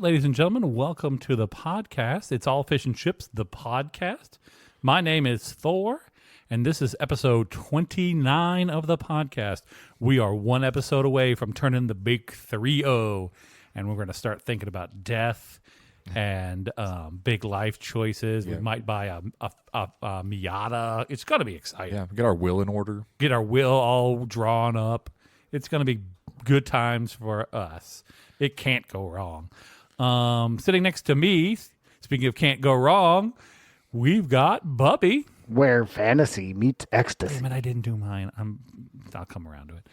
ladies and gentlemen, welcome to the podcast. It's All Fish and Chips, the podcast. My name is Thor, and this is episode 29 of the podcast. We are one episode away from turning the big 3-0, and we're going to start thinking about death and big life choices. We might buy a Miata. It's going to be exciting. Yeah, get our will in order. Get our will all drawn up. It's going to be good times for us. It can't go wrong. Sitting next to me, speaking of can't go wrong, we've got Bubby. Where fantasy meets ecstasy. Damn it, I didn't do mine. I'll come around to it.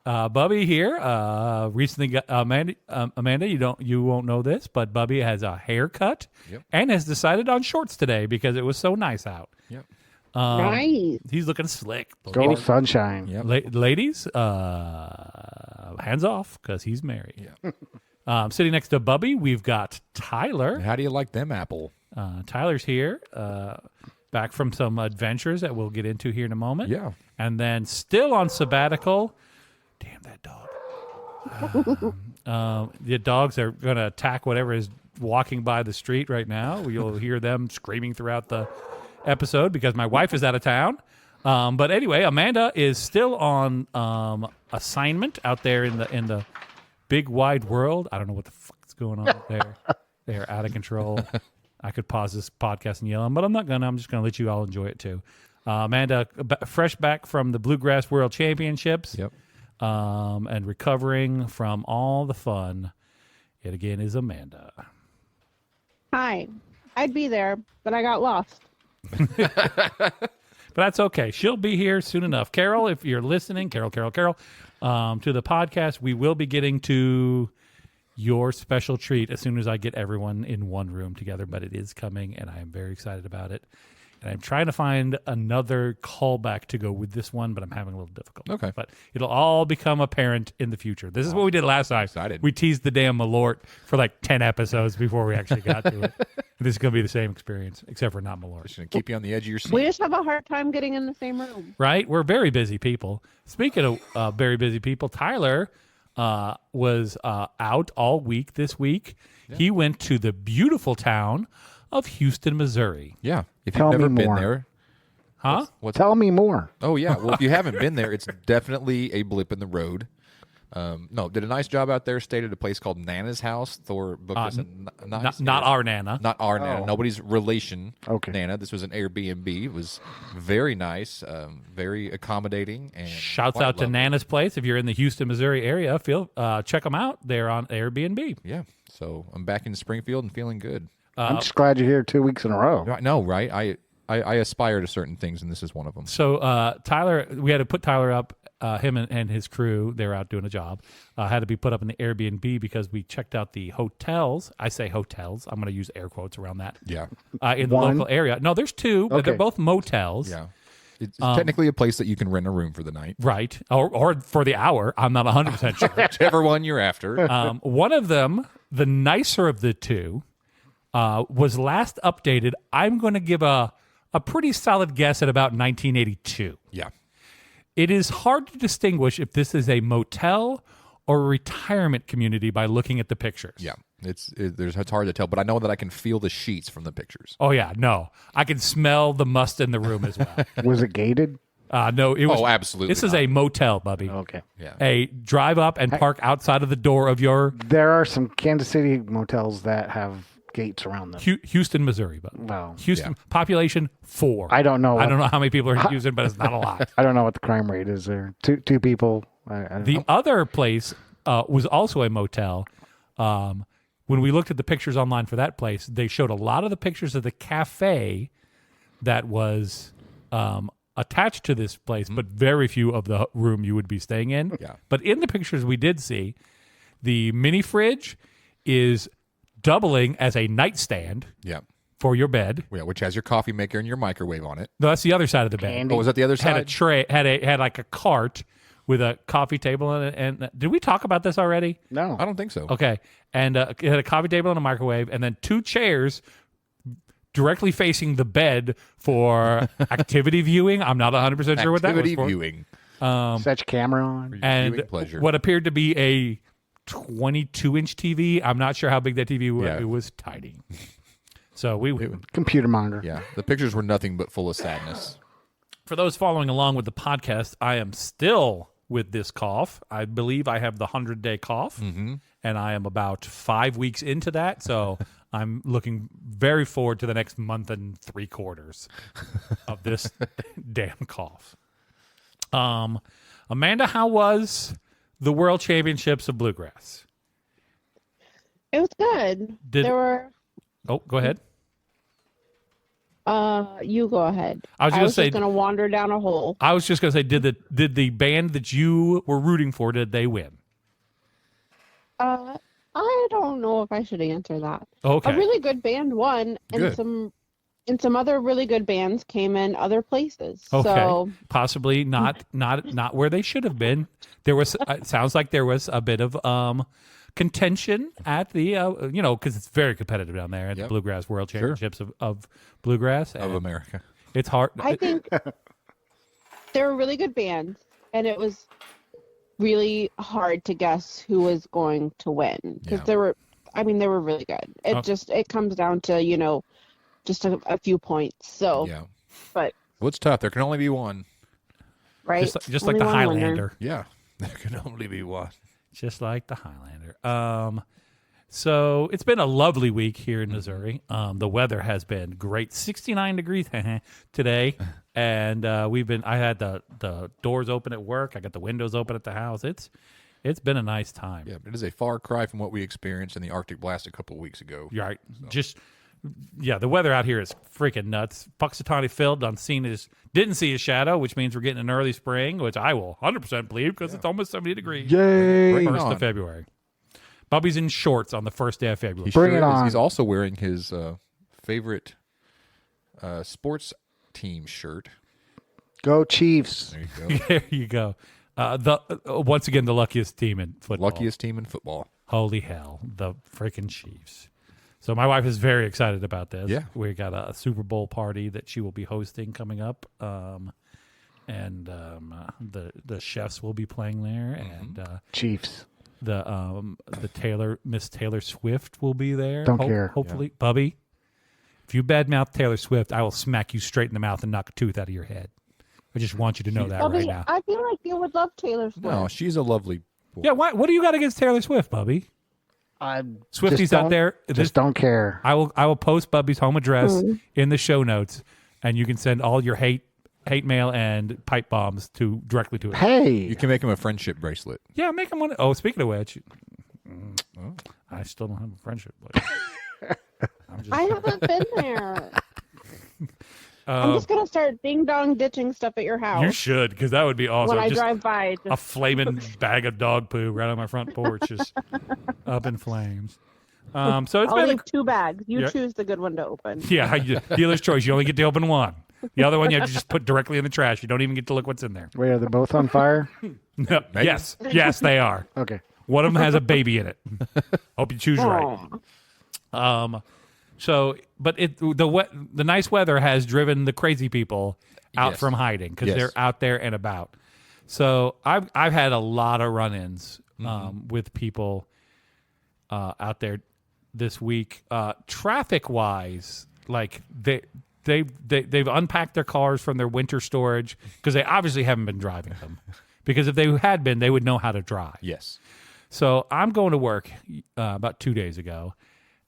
Bubby here. Recently got Amanda. You won't know this, but Bubby has a haircut and has decided on shorts today because it was so nice out. Yep. Nice. He's looking slick. Go sunshine. Yep. Ladies, hands off because he's married. Yeah. Sitting next to Bubby, we've got Tyler. How do you like them apple? Tyler's here, back from some adventures that we'll get into here in a moment. Yeah. And then still on sabbatical. Damn that dog. The dogs are going to attack whatever is walking by the street right now. You'll hear them screaming throughout the episode because my wife is out of town. But anyway, Amanda is still on assignment out there in the big wide world. I don't know what the fuck's going on there. They're out of control. I could pause this podcast and yell them, but I'm not gonna. I'm just gonna let you all enjoy it too. Amanda, fresh back from the Bluegrass World Championships. Yep. And recovering from all the fun. It again is Amanda. Hi. I'd be there, but I got lost. But that's okay. She'll be here soon enough. Carol, if you're listening, Carol, to the podcast, we will be getting to your special treat as soon as I get everyone in one room together. But it is coming, and I am very excited about it. And I'm trying to find another callback to go with this one, but I'm having a little difficulty. Okay. But it'll all become apparent in the future. This is what we did last time. Excited. We teased the damn Malort for like 10 episodes before we actually got to it. This is going to be the same experience, except for not Malort. Just gonna keep you on the edge of your seat. We just have a hard time getting in the same room. Right? We're very busy people. Speaking of very busy people, Tyler was out all week this week. Yeah. He went to the beautiful town of Houston, Missouri. Yeah. If Tell you've never me been more. there. Huh? Tell me more. Oh, yeah. Well, if you haven't been there, it's definitely a blip in the road. No, did a nice job out there. Stayed at a place called Nana's house. Thor booked us not our Nana. Not our Nana. Oh. Nobody's relation. Okay. Nana. This was an Airbnb. It was very nice, very accommodating. And Shouts quite out to lovely. Nana's place. If you're in the Houston, Missouri area, check them out. They're on Airbnb. Yeah. So I'm back in Springfield and feeling good. I'm just glad you're here 2 weeks in a row. I know, right? I aspire to certain things, and this is one of them. So Tyler, we had to put Tyler up. Him and his crew, they were out doing a job, had to be put up in the Airbnb because we checked out the hotels. I say hotels. I'm going to use air quotes around that. Yeah. In the local area. No, there's two, but they're Okay. both motels. Yeah. It's technically a place that you can rent a room for the night. Right. Or for the hour. I'm not 100% sure. Whichever one you're after. One of them, the nicer of the two, was last updated. I'm going to give a pretty solid guess at about 1982. Yeah. It is hard to distinguish if this is a motel or a retirement community by looking at the pictures. Yeah. It's hard to tell, but I know that I can feel the sheets from the pictures. Oh, yeah. No. I can smell the must in the room as well. Was it gated? No, it was. Oh, absolutely This is not. a motel, Bubby. Okay. Yeah. A drive up and park outside of the door of your There are some Kansas City motels that have gates around them. Houston, Missouri. But Wow. Houston, population 4. I don't know. I don't know how many people are in Houston, but it's not a lot. I don't know what the crime rate is there. Two people. I don't The know. other place was also a motel. When we looked at the pictures online for that place, they showed a lot of the pictures of the cafe that was attached to this place, but very few of the room you would be staying in. Yeah. But in the pictures we did see, the mini fridge is doubling as a nightstand Yeah. for your bed. Yeah, which has your coffee maker and your microwave on it. No, that's the other side of the bed. Candy. Oh, was that the other Had a side? tray, had like a cart with a coffee table in it. And did we talk about this already? No. I don't think so. Okay. And it had a coffee table and a microwave, and then 2 chairs directly facing the bed for activity viewing. I'm not 100% sure what that was Activity for. viewing. Set your camera on. And Viewing pleasure. what appeared to be a 22-inch TV. I'm not sure how big that TV was. Yeah. It was tiny. So Computer monitor. Yeah, the pictures were nothing but full of sadness. for those following along with the podcast, I am still with this cough. I believe I have the 100-day cough, and I am about 5 weeks into that. So I'm looking very forward to the next month and 3/4 of this damn cough. Amanda, how was the World Championships of Bluegrass? It was good. There were. Oh, go ahead. You go ahead. I was just going to wander down a hole. I was just going to say, did the band that you were rooting for, did they win? I don't know if I should answer that. Okay. A really good band won, and Good. some other really good bands came in other places. Okay. So Possibly not where they should have been. There was it sounds like there was a bit of contention at the because it's very competitive down there at the Bluegrass World Championships of Bluegrass Of and America. It's hard. I think they were really good bands, and it was really hard to guess who was going to win because they were really good. It comes down to just a few points. So but Well, it's tough. There can only be one. right, just like Only the one winner. Highlander. Yeah, there can only be one. Just like the Highlander. So it's been a lovely week here in Missouri. The weather has been great, 69 degrees today, and I had the doors open at work. I got the windows open at the house. It's been a nice time. Yeah, but it is a far cry from what we experienced in the Arctic blast a couple of weeks ago. You're right. The weather out here is freaking nuts. Puxatawny Phil didn't see his shadow, which means we're getting an early spring, which I will 100% believe because it's almost 70 degrees. Yay! First of February. Bubby's in shorts on the first day of February. Bring it is. on. He's also wearing his favorite sports team shirt. Go Chiefs. There you go. There you go. Once again, the luckiest team in football. Luckiest team in football. Holy hell, the freaking Chiefs. So my wife is very excited about this. Yeah. We got a Super Bowl party that she will be hosting coming up. And the chefs will be playing there, and Chiefs. Miss Taylor Swift will be there. Don't care. Hopefully, Bubby, if you badmouth Taylor Swift, I will smack you straight in the mouth and knock a tooth out of your head. I just want you to know that Bubby, right now. I feel like you would love Taylor Swift. No, she's a lovely. Yeah, what do you got against Taylor Swift, Bubby? Swifties out there, don't care. I will post Bubby's home address in the show notes, and you can send all your hate mail and pipe bombs directly to it. Hey, You can make him a friendship bracelet. Yeah, make him one. Oh, speaking of which, I still don't have a friendship. But I haven't been there. I'm just gonna start ding dong ditching stuff at your house You should, because that would be awesome. when I Just drive by. a flaming bag of dog poo right on my front porch, just up in flames. So it's I'll been leave 2 bags. You Yeah. choose the good one to open. dealer's choice. You only get to open one. The other one you have to just put directly in the trash. You don't even get to look what's in there. wait, are they both on fire? No, yes, they are. Okay. One of them has a baby in it. Hope you choose right. Aw. But the nice weather has driven the crazy people out Yes. from hiding because Yes. they're out there and about. So I've had a lot of run-ins with people out there this week. Traffic wise, like they've unpacked their cars from their winter storage because they obviously haven't been driving them. Because if they had been, they would know how to drive. Yes. So I'm going to work about 2 days ago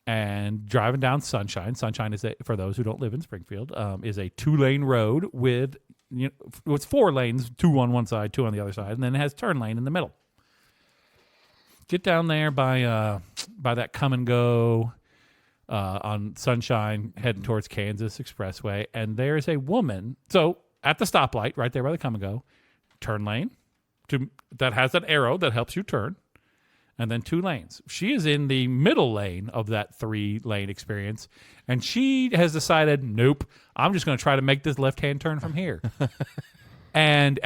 and driving down Sunshine. Sunshine is, for those who don't live in Springfield, is a 2-lane road with, it's 4 lanes, 2 on one side, 2 on the other side, and then it has turn lane in the middle. Get down there by that come and go on Sunshine heading towards Kansas Expressway, and there's a woman. So at the stoplight right there by the come and go, turn lane that has an arrow that helps you turn, and then 2 lanes. She is in the middle lane of that 3-lane experience, and she has decided, nope, I'm just going to try to make this left-hand turn from here. And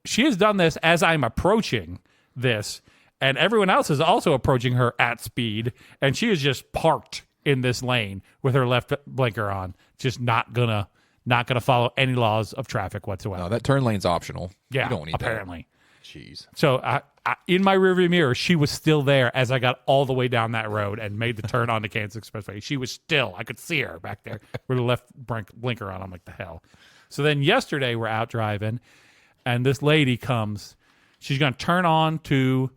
she has done this as I'm approaching this, and everyone else is also approaching her at speed, and she is just parked in this lane with her left blinker on, just not gonna follow any laws of traffic whatsoever. No, that turn lane's optional. Yeah, You don't need apparently. Jeez. So in my rearview mirror, she was still there as I got all the way down that road and made the turn onto Kansas Expressway. She was still, I could see her back there with the left blinker on. I'm like, the hell. So then yesterday we're out driving, and this lady comes. She's going to turn on to,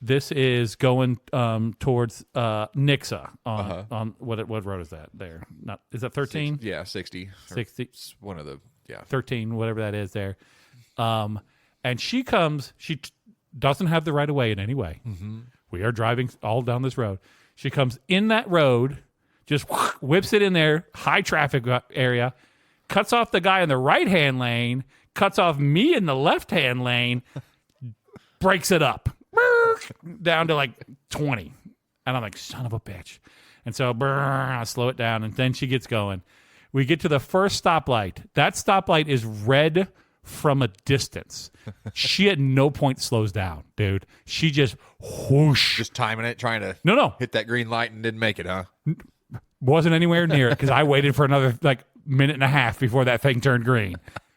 this is going towards Nixa on what road is that there? Not, is that 13? Yeah, 60. 60. It's one of the, 13, whatever that is there. And she comes, doesn't have the right of way in any way. Mm-hmm. We are driving all down this road. She comes in that road, just whips it in there, high traffic area, cuts off the guy in the right-hand lane, cuts off me in the left-hand lane, breaks it up down to like 20. And I'm like, son of a bitch. And so I slow it down, and then she gets going. We get to the first stoplight. That stoplight is red from a distance. She at no point slows down, dude. She just whoosh. Just timing it, trying to No. hit that green light and didn't make it, huh? Wasn't anywhere near it because I waited for another like minute and a half before that thing turned green.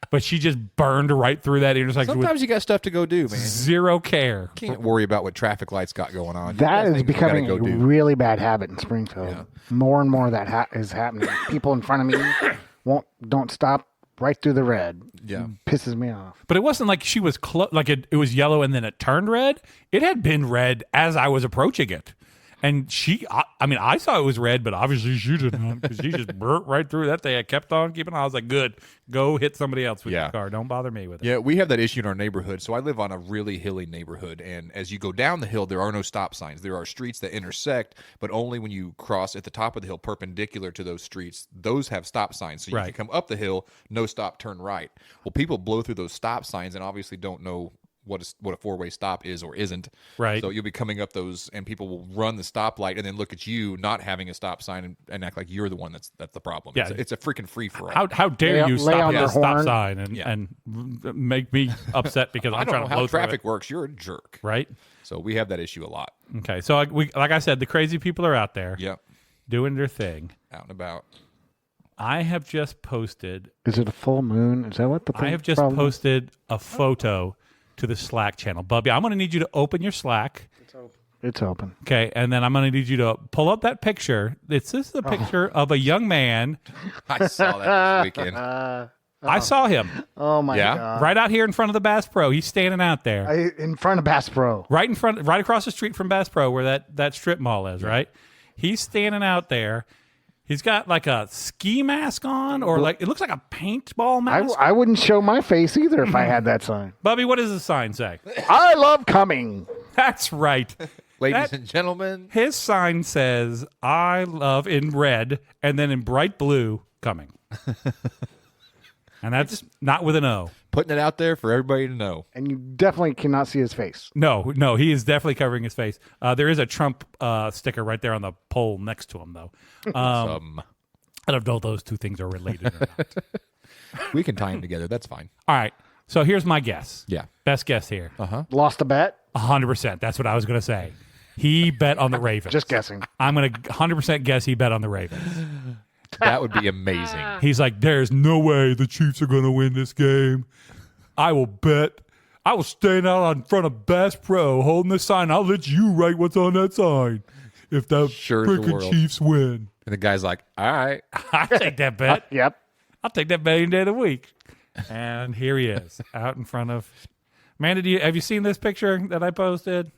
But she just burned right through that intersection. Sometimes you got stuff to go do, man. Zero care. Can't worry about what traffic lights got going on. That is Things you becoming gotta a go do. really bad habit in Springfield. Yeah. More and more that is happening. People in front of me don't stop right through the red. Yeah. Pisses me off. But it wasn't like she was like it was yellow and then it turned red. It had been red as I was approaching it. And I saw it was red, but obviously she didn't, because she just burnt right through that thing. I kept on keeping on. I was like, good, go hit somebody else with your car. Don't bother me with it. Yeah, we have that issue in our neighborhood. So I live on a really hilly neighborhood, and as you go down the hill, there are no stop signs. There are streets that intersect, but only when you cross at the top of the hill perpendicular to those streets, those have stop signs. So you can come up the hill, no stop, turn right. Well, people blow through those stop signs and obviously don't know what a four-way stop is or isn't. Right. So you'll be coming up those, and people will run the stoplight and then look at you not having a stop sign and act like you're the one that's the problem. Yeah. It's a freaking free-for-all. How dare you lay stop on at your a stop horn. sign and make me upset because I I'm don't trying know to blow how through traffic it. works. You're a jerk. Right? So we have that issue a lot. Okay. So like I said, the crazy people are out there Yep. doing their thing. Out and about. I have just posted. Is it a full moon? Is that what the thing? I have just posted a photo to the Slack channel. Bubby, I'm going to need you to open your Slack. It's open. Okay, and then I'm going to need you to pull up that picture. This is the picture of a young man. I saw that this weekend. I saw him Oh my Yeah? god! right out here in front of the Bass Pro. He's standing out there. In front of Bass Pro. Right in front, right across the street from Bass Pro where that strip mall is, right? He's standing out there. He's got like a ski mask on, or like it looks like a paintball mask. I wouldn't show my face either if I had that sign. Bubby, what does the sign say? I love coming. That's right. Ladies and gentlemen. His sign says, I love, in red, and then in bright blue, coming. And that's not with an O. Putting it out there for everybody to know. And you definitely cannot see his face. No, he is definitely covering his face. There is a Trump sticker right there on the pole next to him, though. I don't know if those two things are related or not. We can tie them together. That's fine. All right, so here's my guess. Yeah. Best guess here. Lost a bet? 100%. That's what I was going to say. He bet on the Ravens. Just guessing. I'm going to 100% guess he bet on the Ravens. That would be amazing. He's like, there's no way the Chiefs are going to win this game. I will bet. I will stand out in front of Bass Pro holding the sign. I'll let you write what's on that sign if the Sure as the freaking world. Chiefs win. And the guy's like, all right. I'll take that bet. Yep. I'll take that bet any day of the week. And here he is out in front of. Amanda, have you seen this picture that I posted?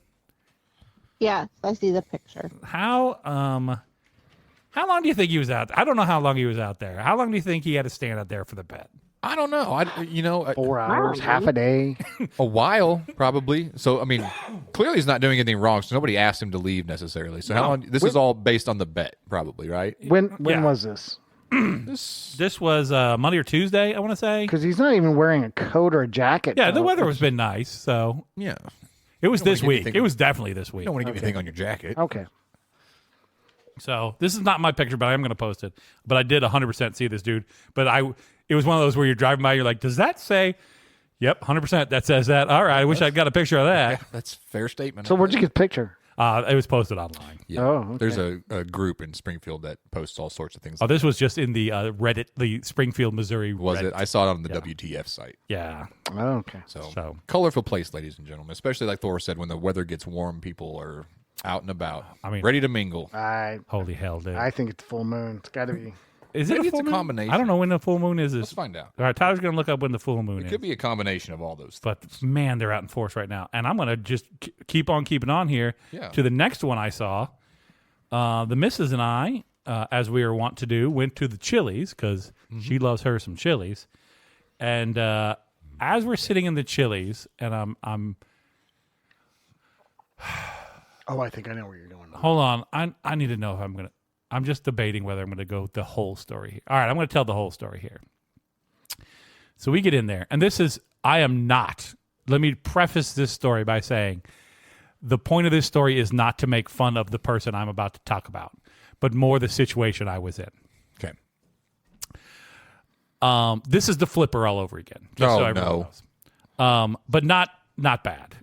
Yes, I see the picture. How long do you think he was out? I don't know how long he was out there. How long do you think he had to stand out there for the bet? I don't know. 4 hours, half a day. A while, probably. So, I mean, clearly he's not doing anything wrong, so nobody asked him to leave necessarily. So how long? This is all based on the bet, probably, right? When Yeah. was this? This was Monday or Tuesday, I want to say. Because he's not even wearing a coat or a jacket. Yeah, the weather has been nice, so Yeah. it was this get week. anything- It was definitely this week. You don't want to get anything on your jacket. Okay. So this is not my picture, but I am going to post it. But I did 100% see this dude. But it was one of those where you're driving by, you're like, does that say? Yep, 100% that says that. All right, I wish I'd got a picture of that. That's a fair statement. So where'd you get the picture? It was posted online. Yeah. Oh, okay. There's a group in Springfield that posts all sorts of things. Oh, this was just in the Reddit, the Springfield, Missouri Was Reddit. it? I saw it on the WTF site. Yeah. Oh, okay. So colorful place, ladies and gentlemen. Especially like Thor said, when the weather gets warm, people are out and about. I mean, ready to mingle. Holy hell, dude. I think it's full moon. It's got to be. Is Maybe it a it's full a moon? combination. I don't know when the full moon is. Let's find out. All right, Tyler's going to look up when the full moon It is. could be a combination of all those things. But man, they're out in force right now. And I'm going to just keep on keeping on here to the next one I saw. The missus and I, as we were wont to do, went to the Chili's because she loves her some Chili's. And as we're sitting in the Chili's, and I'm Oh, I think I know where you're going. hold on, I need to know if I'm just debating whether I'm going to go the whole story here. All right, I'm going to tell the whole story here. So we get in there, and I am not. Let me preface this story by saying the point of this story is not to make fun of the person I'm about to talk about, but more the situation I was in. Okay. This is the flipper all over again. Just so everyone knows. But not bad.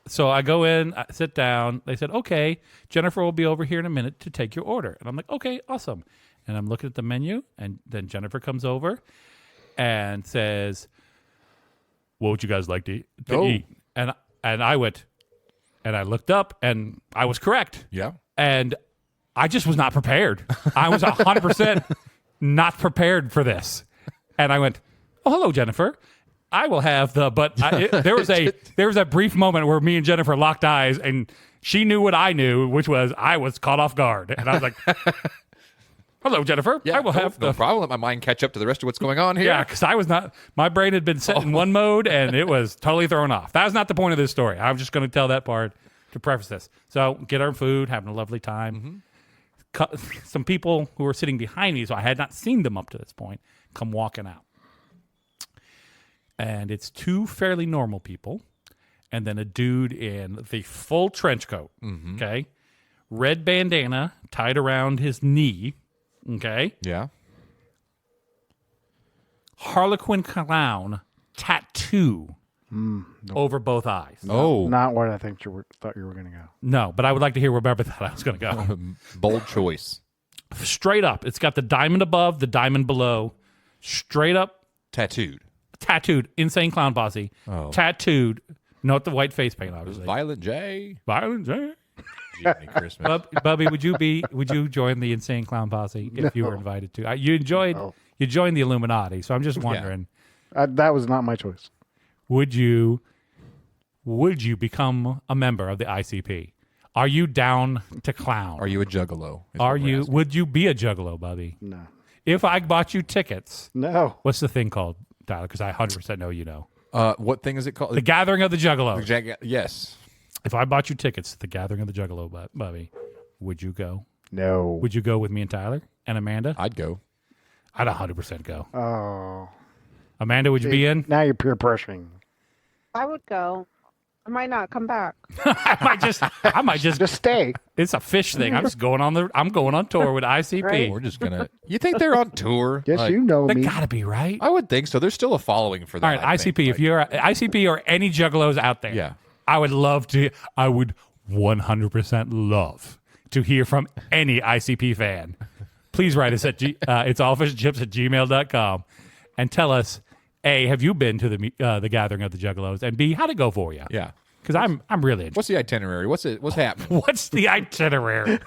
So I go in, I sit down. They said, okay, Jennifer will be over here in a minute to take your order. And I'm like, okay, awesome. And I'm looking at the menu, and then Jennifer comes over and says, what would you guys like to eat? And I went, and I looked up, and I was correct. Yeah. And I just was not prepared. I was 100% not prepared for this. And I went, oh, hello, Jennifer. I will have there was a brief moment where me and Jennifer locked eyes, and she knew what I knew, which was I was caught off guard. And I was like, hello, Jennifer. Yeah, I will have no problem. Let my mind catch up to the rest of what's going on here. Yeah, because I was not, my brain had been set in one mode, and it was totally thrown off. That was not the point of this story. I'm just going to tell that part to preface this. So get our food, having a lovely time. Some people who were sitting behind me, so I had not seen them up to this point, come walking out. And it's two fairly normal people, and then a dude in the full trench coat, okay? Red bandana tied around his knee, okay? Yeah. Harlequin clown tattoo over both eyes. Oh. Not what I think thought you were going to go. No, but I would like to hear where Bubba thought I was going to go. Bold choice. Straight up. It's got the diamond above, the diamond below. Straight up. Tattooed. Insane Clown Posse. Oh. Tattooed. Not the white face paint, obviously. Violent J. Violent J. Jiminy Christmas. Bubby, would you join the Insane Clown Posse if you were invited to? You joined the Illuminati, so I'm just wondering. That was not my choice. Would you become a member of the ICP? Are you down to clown? Are you a juggalo? Would you be a juggalo, Bubby? No. If I bought you tickets, No. what's the thing called, Tyler? Because I 100% know you know. What thing is it called? The Gathering of the Juggalos. Yes. If I bought you tickets to the Gathering of the Juggalo, Bubby, would you go? No. Would you go with me and Tyler and Amanda? I'd go. I'd 100% go. Oh. Amanda, would you be in? Now you're peer pressuring. I would go. I might not come back. I might just Just stay. It's a fish thing. I'm going on tour with ICP. Right. We're just gonna. You think they're on tour? Yes, Like, you know They me. gotta be, right? I would think so. There's still a following for that. All right, I think. ICP. If you're ICP or any juggalos out there, Yeah. I would 100% love to hear from any ICP fan. Please write us at it's allfishchips@gmail.com and tell us, A, have you been to the Gathering of the Juggalos, and B, how'd it go for you? Yeah. Because I'm really interested. What's the itinerary? What's happening? What's the itinerary?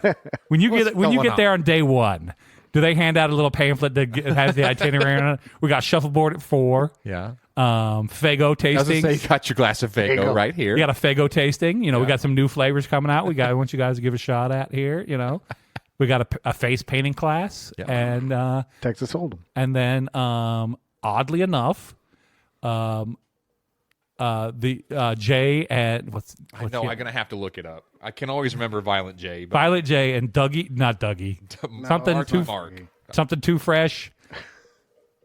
When you get going there on? on day one, do they hand out a little pamphlet that has the itinerary on it? We got shuffleboard at 4. Yeah. Fago I was gonna tasting. say, you got your glass of Fago Fago. right here. We got a Fago tasting. We got some new flavors coming out. I want you guys to give a shot at here. We got a face painting class, Yeah. and Texas Hold'em. and then oddly enough, the Jay and what's I know. I'm gonna have to look it up. I can always remember Violent J. But Violet J and not Dougie. Something too fresh.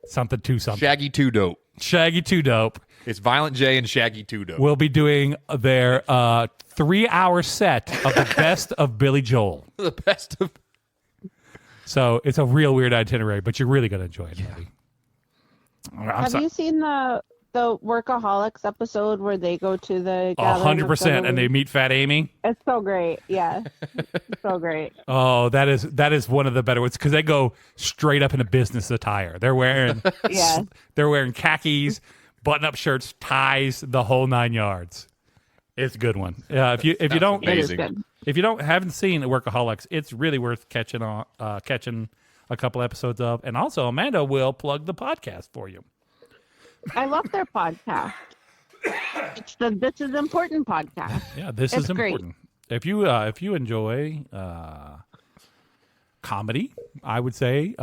Something too something. Shaggy Too Dope. Shaggy Too Dope. It's Violent J and Shaggy Too Dope. We'll be doing their 3-hour set of the best of Billy Joel. The best of. So it's a real weird itinerary, but you're really going to enjoy it, buddy. Have you seen the the Workaholics episode where they go to the gathering of 100%, and they Juggalo? meet Fat Amy. It's so great. Yeah, so great. Oh, that is one of the better ones because they go straight up into business attire. They're wearing Yeah. they're wearing khakis, button-up shirts, ties, the whole 9 yards. It's a good one. If you don't It is Amazing. good. haven't seen Workaholics, it's really worth catching a couple episodes of. And also, Amanda will plug the podcast for you. I love their podcast. It's the This Is Important podcast. Yeah, this It's is great. important. If you enjoy comedy, I would say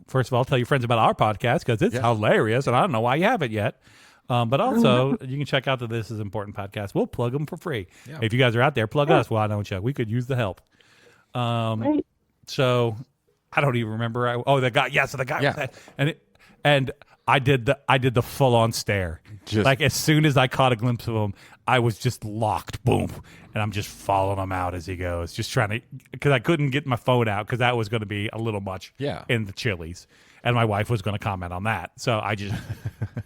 first of all, tell your friends about our podcast because it's hilarious, and I don't know why you haven't yet. But also, you can check out the This Is Important podcast. We'll plug them for free. Yeah. If you guys are out there, plug us. Why don't you? We could use the help. Right. So I don't even remember. The guy. Yeah, so the guy. Yeah. And I did the full on stare. Just- like as soon as I caught a glimpse of him, I was just locked. Boom, and I'm just following him out as he goes, just trying to because I couldn't get my phone out because that was going to be a little much. Yeah. In the Chili's. And my wife was going to comment on that. So I just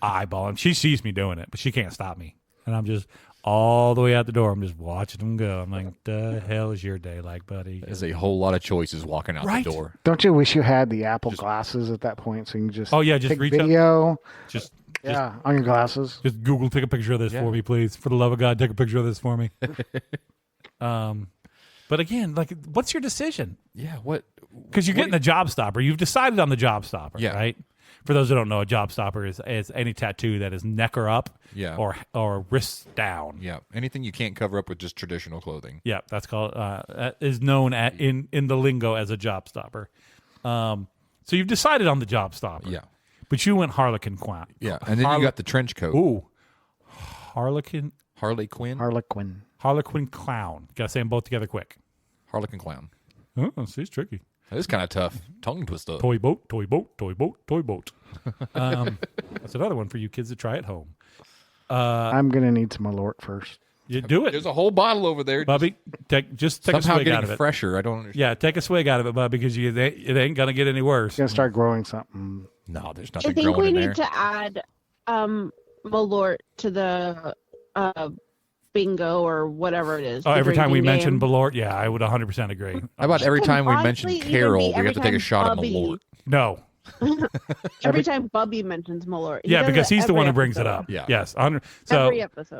eyeball him. She sees me doing it, but she can't stop me. And I'm just all the way out the door. I'm just watching him go. I'm like, the hell is your day like, buddy? There's a whole lot of choices walking out Right. the door. Don't you wish you had the Apple glasses at that point so you can just Oh, yeah, just take reach up. video Just on your glasses? Just Google, take a picture of this for me, please. For the love of God, take a picture of this for me. But again, like, what's your decision? Yeah, what? Because you're getting the job stopper. You've decided on the job stopper, Yeah. right? For those who don't know, a job stopper is any tattoo that is neck or up Yeah. or wrists down. Yeah, anything you can't cover up with just traditional clothing. Yeah, that's called is known in the lingo as a job stopper. So you've decided on the job stopper. Yeah. But you went Harlequin Clown. Yeah, and then you got the trench coat. Ooh. Harlequin Harley-Quinn. Harlequin. Clown. Gotta say them both together quick. Harlequin clown. Oh, see, it's tricky. That is kind of tough. Tongue twister. Toy boat, toy boat, toy boat, toy boat. That's another one for you kids to try at home. I'm going to need some Malort first. You do it, There's a whole bottle over there. Bubby. Take a Somehow swig out getting of it. fresher. I don't understand. Yeah, take a swig out of it, Bubby, because it ain't gonna get any worse. It's going to start growing something. No, there's I nothing think growing we in need there. to add Malort to the bingo or whatever it is. Oh, the every time we drinking mention game. Balort, yeah, I would 100% agree. How about every Could time we honestly mention even Carol, be we every have to take a time shot of Bubby- Malort? No. Every time Bubby mentions Malort. He Yeah, does because it he's the every one who brings it episode. up. Yeah. Yes. So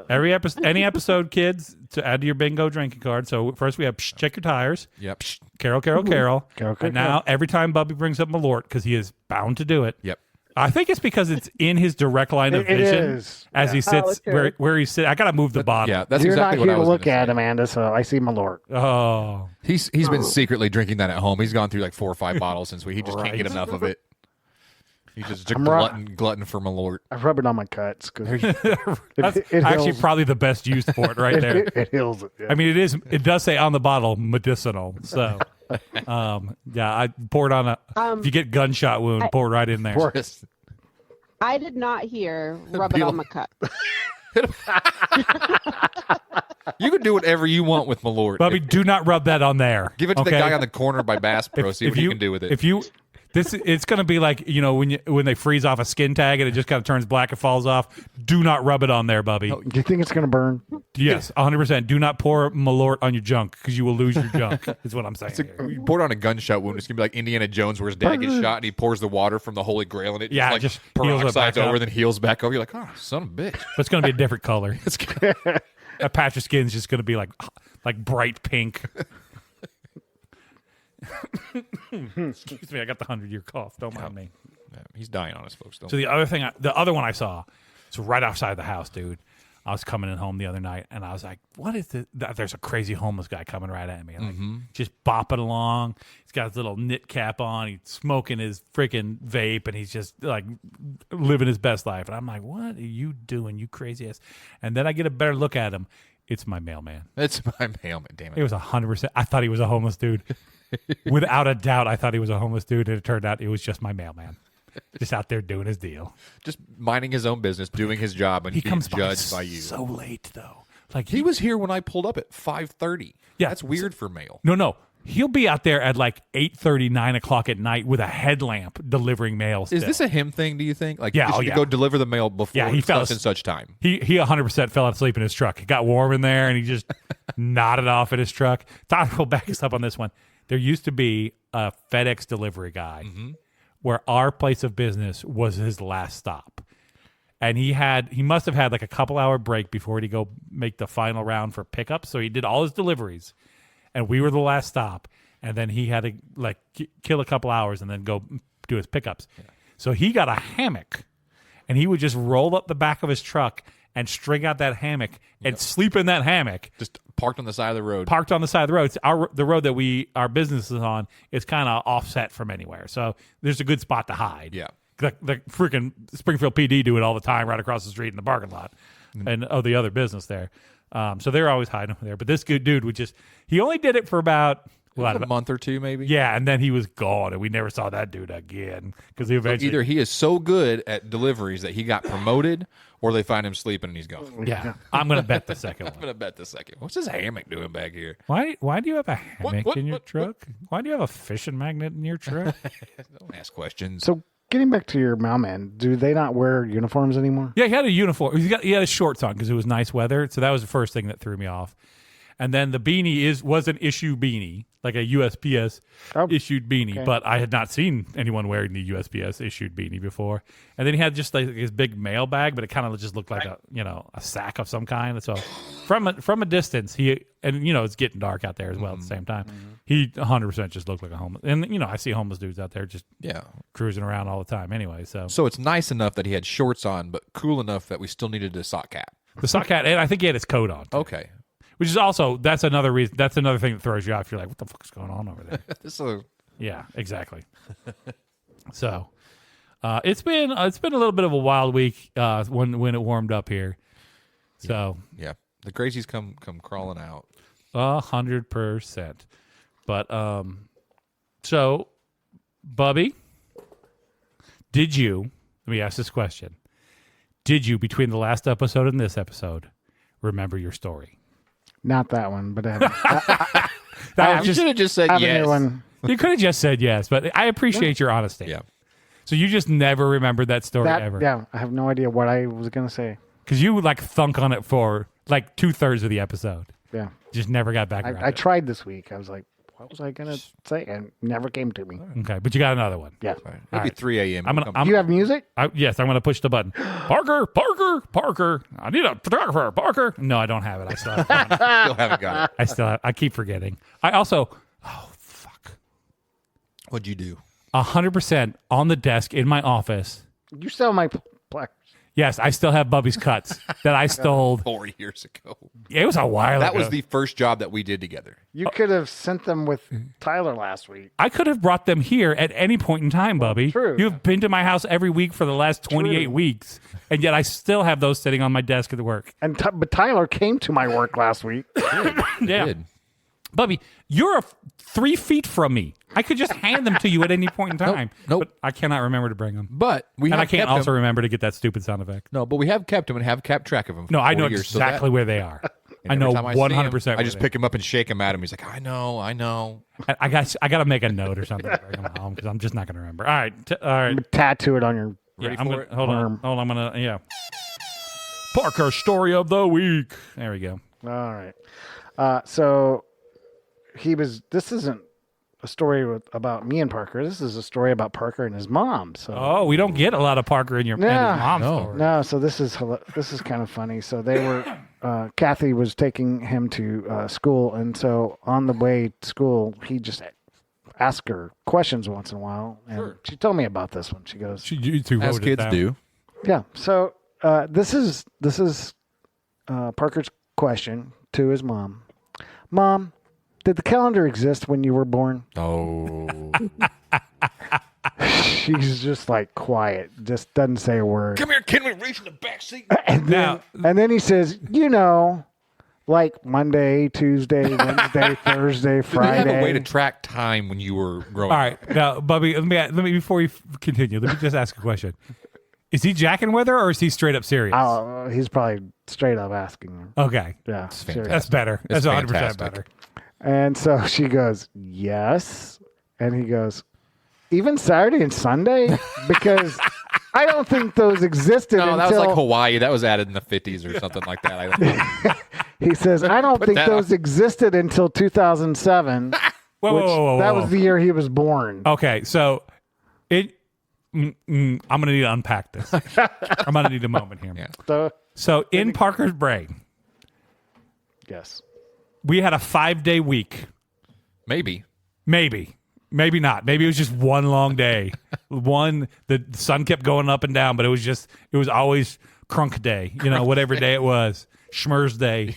Every episode. any episode, kids, to add to your bingo drinking card. So first we have check your tires. Yep. Carol. Carol, And Carol. now every time Bubby brings up Malort, because he is bound to do it. Yep. I think it's because it's in his direct line of It vision is. as he sits true. where he's sitting. I gotta move the bottle. Yeah, that's You're exactly not what here I to was look gonna at, say. Amanda, so I see Malort. Oh. He's been secretly drinking that at home. He's gone through like 4 or 5 bottles since he just can't get Right. enough of it. He's just a I'm glutton for Malort. I rub it on my cuts because That's it actually heals. probably the best use for it right there. it heals it. Yeah. I mean, it does say on the bottle medicinal. So, yeah, I poured on if you get gunshot wound, pour it right in there. Pour- Just- I did not hear rub it Peel- on my cut. You can do whatever you want with Malort. Bubby, do not rub that on there. Give it to the okay? guy on the corner by Bass Pro. See what he can do with it. If you, it's going to be like when they freeze off a skin tag and it just kind of turns black and falls off. Do not rub it on there, Bubby. Do you think it's going to burn? Yes, 100%. Do not pour Malort on your junk because you will lose your junk. Is what I'm saying. here. You pour it on a gunshot wound. It's gonna be like Indiana Jones, where his dad gets shot and he pours the water from the Holy Grail in it. Yeah, like just heals it peroxides back over, up. then heals back over. You're like, oh, son of a bitch. But it's going to be a different color. That patch of skin is just going to be like bright pink. Excuse me, I got the 100-year cough. Don't mind me. Yeah, he's dying on us, folks. Don't So the other one I saw, it's right outside the house, dude. I was coming in home the other night, and I was like, "What is this?" There's a crazy homeless guy coming right at me, like just bopping along. He's got his little knit cap on. He's smoking his freaking vape, and he's just like living his best life. And I'm like, "What are you doing, you crazy ass?" And then I get a better look at him. It's my mailman. It's my mailman, damn It it. was 100%. I thought he was a homeless dude. Without a doubt, I thought he was a homeless dude, and it turned out it was just my mailman, just out there doing his deal. Just minding his own business, doing his job, and He being comes judged by by you. so late though. Like He was here when I pulled up at 5:30. Yeah. That's weird for mail. No. He'll be out there at like 8:30, 9 o'clock at night with a headlamp delivering mail. Is this a him thing, do you think? Like, Yeah, you should go deliver the mail before he fell such and such time. He 100% fell asleep in his truck. It got warm in there, and he just nodded off in his truck. Todd will back us up on this one. There used to be a FedEx delivery guy where our place of business was his last stop. And he must have had like a couple hour break before he'd go make the final round for pickup. So he did all his deliveries, and we were the last stop. And then he had to like kill a couple hours and then go do his pickups. Yeah. So he got a hammock, and he would just roll up the back of his truck and string out that hammock and sleep in that hammock. Just parked on the side of the road. Parked on the side of the road. The road that our business is on is kind of offset from anywhere. So there's a good spot to hide. Yeah. The freaking Springfield PD do it all the time right across the street in the parking lot and the other business there. So they're always hiding there. But this good dude he only did it for about a month or two, maybe. Yeah, and then he was gone, and we never saw that dude again because he eventually either he is so good at deliveries that he got promoted, or they find him sleeping and he's gone. Yeah, I'm gonna bet the second one. I'm gonna bet the second. What's this hammock doing back here? Why do you have a hammock in your truck? Why do you have a fishing magnet in your truck? Don't ask questions. So getting back to your mailman, do they not wear uniforms anymore? Yeah, he had a uniform. He had his shorts on because it was nice weather. So that was the first thing that threw me off. And then the beanie was an issue beanie, like a USPS issued beanie. Okay. But I had not seen anyone wearing the USPS issued beanie before. And then he had just like his big mail bag, but it kind of just looked like a sack of some kind. So from a distance, it's getting dark out there as well at the same time. He 100% just looked like a homeless. And I see homeless dudes out there just cruising around all the time anyway. So it's nice enough that he had shorts on, but cool enough that we still needed a sock cap. The sock cap, and I think he had his coat on too. Okay. Which is also that's another reason. That's another thing that throws you off. You're like, what the fuck's going on over there? Yeah, exactly. So it's been a little bit of a wild week when it warmed up here. So yeah, the crazies come crawling out. 100%. But so Bubby, let me ask this question: did you, between the last episode and this episode, remember your story? Not that one, but you should have just said yes. You could have just said yes, but I appreciate your honesty. Yeah. So you just never remembered that story ever? Yeah, I have no idea what I was going to say. Because you would like thunk on it for like 2/3 of the episode. Yeah. Just never got back around I tried this week. I was like, what was I going to say? And it never came to me. Okay, but you got another one. Yeah. Maybe 3 a.m. Do you have music? Yes, I'm going to push the button. Parker. I need a photographer. Parker. No, I don't have it. I still haven't got it. I keep forgetting. I also, fuck. What'd you do? 100% on the desk in my office. You sell my plaque. Yes, I still have Bubby's cuts that I stole 4 years ago. It was a while ago. That was the first job that we did together. You could have sent them with Tyler last week. I could have brought them here at any point in time, Bubby. True. You've been to my house every week for the last 28 weeks, and yet I still have those sitting on my desk at work. But Tyler came to my work last week. Yeah. Did. Bubby, you're 3 feet from me. I could just hand them to you at any point in time. Nope. But I cannot remember to bring them. But I can't also remember to get that stupid sound effect. No, but we have kept them and have kept track of them. No, I know exactly where they are. I know 100%. I just pick him up and shake him at him. He's like, I know. I got to make a note or something to bring them home because I'm just not going to remember. All right. Tattoo it on your. Hold on. I'm gonna. Parker story of the week. There we go. All right. So this isn't a story about me and Parker. This is a story about Parker and his mom. So we don't get a lot of Parker and his mom's story. No, so this is kind of funny. So they were Kathy was taking him to school, and so on the way to school, he just asked her questions once in a while, and she told me about this one. She goes, as kids do. Yeah. So this is Parker's question to his mom. Mom, did the calendar exist when you were born? Oh. She's just like quiet, just doesn't say a word. Come here, can we reach in the back seat? And then he says, like Monday, Tuesday, Wednesday, Thursday, Friday. Did you have a way to track time when you were growing up? All right. Now, Bubby, let me before you continue, let me just ask a question. Is he jacking with her or is he straight up serious? He's probably straight up asking her. Okay. Yeah. That's better. That's 100% fantastic. better. And so she goes, yes. And he goes, even Saturday and Sunday? Because I don't think those existed No, that was until... like Hawaii. That was added in the 50s or something like that. I don't know. He says, I don't think that those existed until 2007. Whoa. That was the year he was born. Okay, so I'm going to need to unpack this. I'm going to need a moment here. Yeah. So in Parker's brain, Yes. we had a 5-day week. Maybe. Maybe not. Maybe it was just one long day. The sun kept going up and down, but it was always crunk day, whatever day it was. Schmurz day.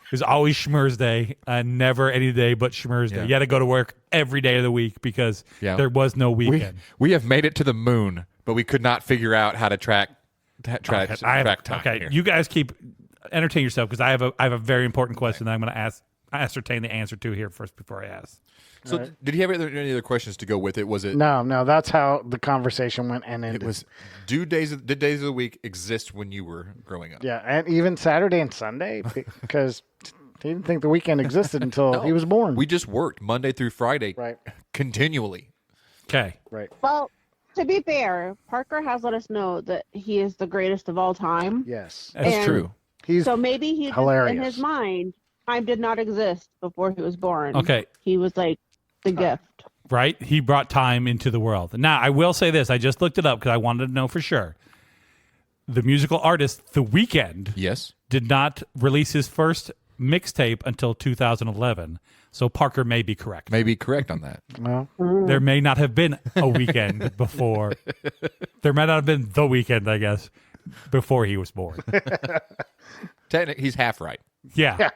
It was always Schmurz day, never any day but Schmurz day. Yeah. You had to go to work every day of the week because there was no weekend. We have made it to the moon, but we could not figure out how to track time. Okay, here. you guys keep entertain yourself because I have a very important question that I'm going to ascertain the answer to here first before I ask. So, did he have any other questions to go with it? Was it No, that's how the conversation went and ended. It was did days of the week exist when you were growing up? Yeah, and even Saturday and Sunday because he didn't think the weekend existed until he was born. We just worked Monday through Friday, Right. continually. Okay. Right. Well, to be fair, Parker has let us know that he is the greatest of all time. Yes. That's And True. He's So maybe he just, hilarious. in his mind, time did not exist before he was born. Okay. He was like the gift. Right? He brought time into the world. Now, I will say this. I just looked it up because I wanted to know for sure. The musical artist, The Weeknd, Yes. did not release his first mixtape until 2011. So Parker may be correct. Maybe correct on that. well, There may not have been a weekend before. There might not have been the weekend, I guess, before he was born. Technically, he's half right. Yeah. Yeah.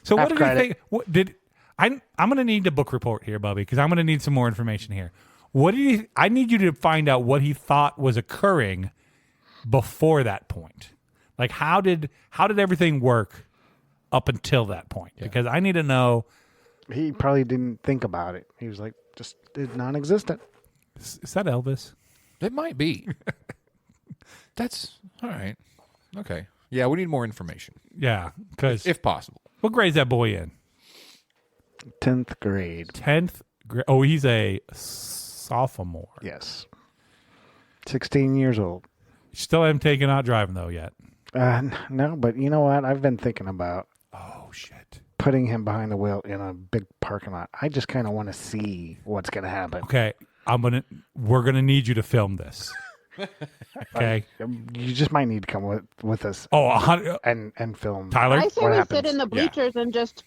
So what Half did credit. you think? What did I'm going to need the book report here, Bubby, because I'm going to need some more information here. What did he? I need you to find out what he thought was occurring before that point. Like how did everything work up until that point? Because I need to know. he probably didn't think about it. He was like, just it's non-existent. Is that Elvis? It might be. That's all right. Okay. Yeah, we need more information, Yeah, because if possible. what grade's that boy in? 10th grade. 10th grade. Oh, he's a sophomore. Yes. 16 years old. Still haven't taken out driving though yet. No, but you know what? I've been thinking about Oh shit. putting him behind the wheel in a big parking lot. I just kind of want to see what's going to happen. Okay, we're gonna need you to film this. Okay. You just might need to come with us Oh, 100. and film. Tyler. I say What we happens? sit in the bleachers and just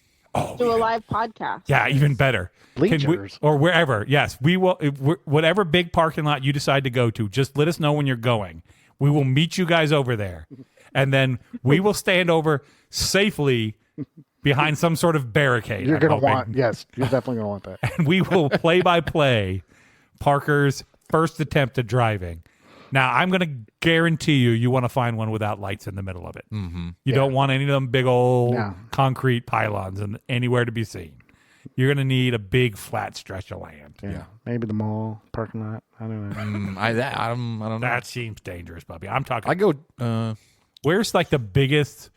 do a live podcast. Yeah, even better. Bleachers? Or wherever. Yes, we will. Whatever big parking lot you decide to go to, just let us know when you're going. We will meet you guys over there, and then we will stand over safely behind some sort of barricade. You're I'm going to hoping. want, yes, you're definitely going to want that. And we will play by play Parker's first attempt at driving. Now, I'm going to guarantee you want to find one without lights in the middle of it. Mm-hmm. You don't want any of them big old No. concrete pylons and anywhere to be seen. You're going to need a big flat stretch of land. Yeah. Maybe the mall parking lot. I don't know. I don't know. That seems dangerous, Bubby. I'm talking. I go. Where's like the biggest,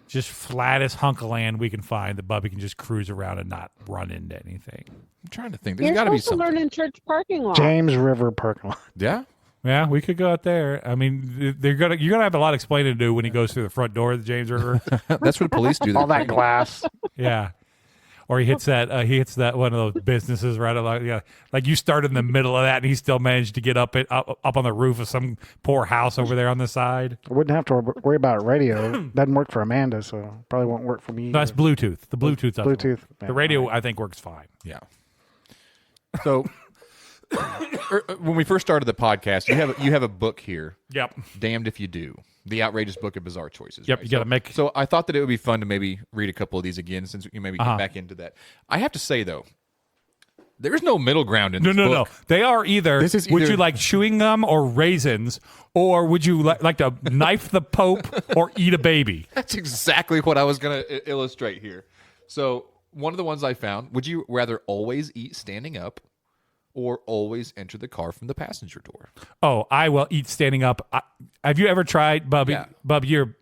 just flattest hunk of land we can find that Bubby can just cruise around and not run into anything? I'm trying to think. There's You're got to be supposed to something. learn in church parking lot. James River parking lot. Yeah. Yeah, we could go out there. I mean, you're gonna have a lot of explaining to do when he goes through the front door of the James River. That's what police do. All that glass. Yeah. Or he hits that one of those businesses right along. Yeah, like you start in the middle of that, and he still managed to get up on the roof of some poor house over there on the side. I wouldn't have to worry about radio. Doesn't work for Amanda, so probably won't work for me. No, that's Bluetooth. The Bluetooth doesn't work. Bluetooth. The radio, I think, works fine. Yeah. So when we first started the podcast, you have a book here. Yep. Damned If You Do. The Outrageous Book of Bizarre Choices. Yep. right? You got to make. So I thought that it would be fun to maybe read a couple of these again since you maybe get back into that. I have to say though, there's no middle ground in this No. book. They are either. This is Would either- you like chewing gum or raisins, or would you like to knife the Pope or eat a baby? That's exactly what I was going to illustrate here. So one of the ones I found, would you rather always eat standing up or always enter the car from the passenger door? Oh, I will eat standing up. Have you ever tried, Bubby? Yeah. Bubby, you're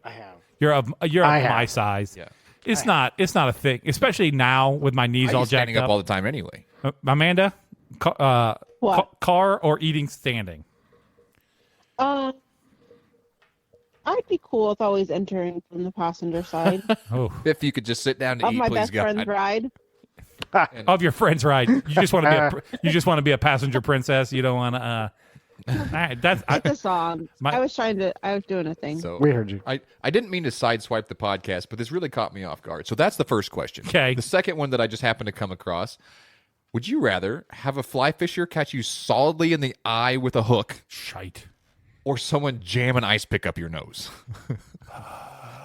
I have. you're of I have. my size. Yeah. It's not a thing, especially now with my knees I all use standing jacked up all the time anyway. Amanda, What? car or eating standing? I'd be cool with always entering from the passenger side Oh, If you could just sit down to of eat, my please, best God. friend's ride. of your friend's ride. You just want to be a passenger princess. You don't want to. That's It's a song. My- I was doing a thing. So We heard you. I didn't mean to sideswipe the podcast, but this really caught me off guard. So that's the first question. Okay. The second one that I just happened to come across. Would you rather have a fly fisher catch you solidly in the eye with a hook, shite. or someone jam an ice pick up your nose?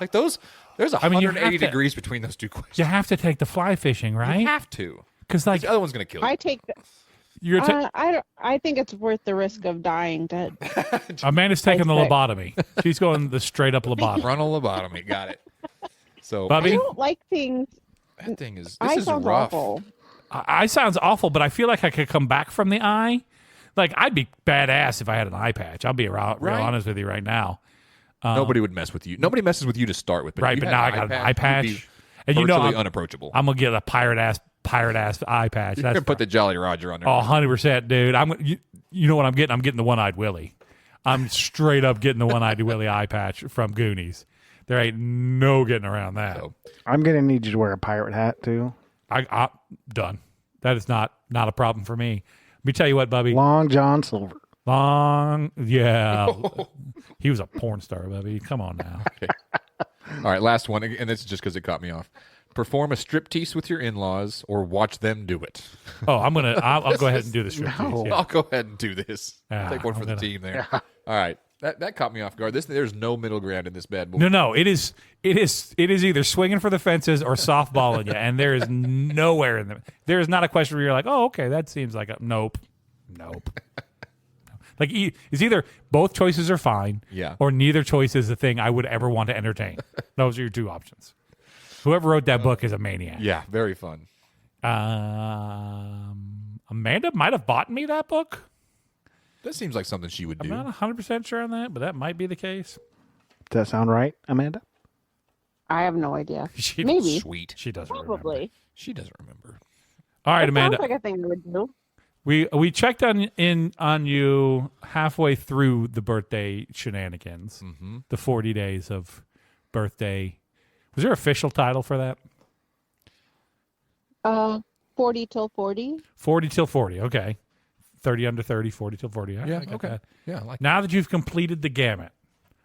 Like those, there's I mean, you 180 have to- degrees between those two questions. You have to take the fly fishing, You right? have to. Because like The other one's gonna kill you. I take. you're I think it's worth the risk of dying to. Amanda's taking the Ice pick. lobotomy. She's going the straight up lobotomy. Frontal lobotomy. Got it. So I Bubby, don't like things. that thing is. I This is sounds rough. awful. eye sounds awful, but I feel like I could come back from the eye. Like I'd be badass if I had an eye patch. I'll be real Right. honest with you right now. Nobody would mess with you. Nobody messes with you to start with. But Right, if you but had now I an got an patch, eye patch, you'd be and you know virtually I'm unapproachable. gonna get a pirate ass eye patch. You're That's gonna put the Jolly Roger on there. 100%, dude. You know what I'm getting? I'm getting the one-eyed Willie. I'm straight up getting the one-eyed Willie eye patch from Goonies. There ain't no getting around that. So, I'm gonna need you to wear a pirate hat too. I done. That is not a problem for me. Let me tell you what, Bubby. Long John Silver. Yeah. He was a porn star, Bubby. Come on now. all right, last one, and this is just because it caught me off. Perform a striptease with your in-laws, or watch them do it. Oh, I'll go ahead and do the striptease. No. Yeah. I'll go ahead and do this. Yeah, Take one for I'm the gonna- team there. All right, that caught me off guard. There's no middle ground in this bad boy. No. It is either swinging for the fences or softballing you, and there is nowhere in them. There is not a question where you're like, oh, okay, that seems like a nope. Like it's either both choices are fine, Yeah. or neither choice is the thing I would ever want to entertain. Those are your two options. Whoever wrote that book is a maniac. Yeah, very fun. Amanda might have bought me that book. That seems like something she would I'm do. not 100% sure on that, but that might be the case. Does that sound right, Amanda? I have no idea. She, Maybe. Sweet. She doesn't remember. Probably. She doesn't remember. All right, That Amanda. sounds like a thing I would do. We checked on you halfway through the birthday shenanigans, the 40 days of birthday. Was there an official title for that? 40 till 40. 40 till 40. Okay, 30 under 30, 40 till 40. I got okay. that. Yeah, I like Now that you've completed the gamut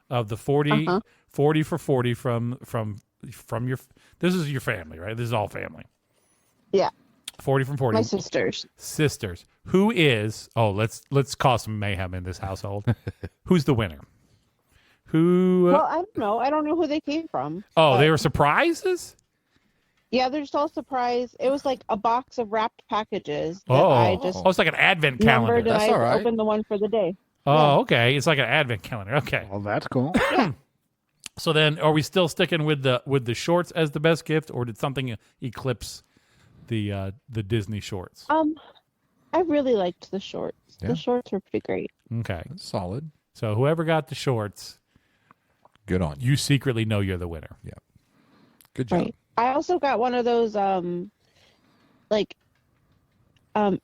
of the 40, 40 for 40 from your. This is your family, right? This is all family. Yeah, 40 from 40. my sisters. Sisters. Who is? Oh, let's cause some mayhem in this household. Who's the winner? Who? Well, I don't know. I don't know who they came from. Oh, they were surprises? Yeah, they're just all surprised. It was like a box of wrapped packages that Oh, I just it's like an advent calendar. numbered, and That's I all right. opened the one for the day. Oh, okay. It's like an advent calendar. Okay. Well, that's cool. So then, are we still sticking with the shorts as the best gift, or did something eclipse the Disney shorts? I really liked the shorts. Yeah. The shorts were pretty great. Okay. solid. So whoever got the shorts, Good on you. you secretly know you're the winner. Good job. Right. I also got one of those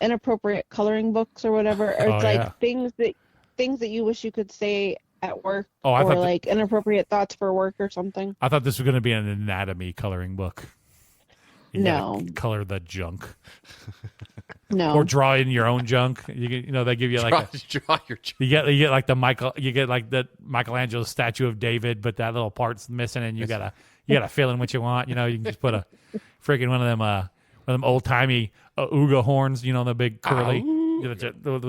inappropriate coloring books or whatever. Or Oh, it's like yeah. things that you wish you could say at work, Oh, I or thought like inappropriate thoughts for work or something. I thought this was going to be an anatomy coloring book. You gotta No. color the junk No. or draw in your own junk. You know they give you like Draw your you get like the Michelangelo statue of David, but that little part's missing, and you gotta fill in what you want. You know, you can just put a freaking one of them old timey Ooga horns. You know, the big curly with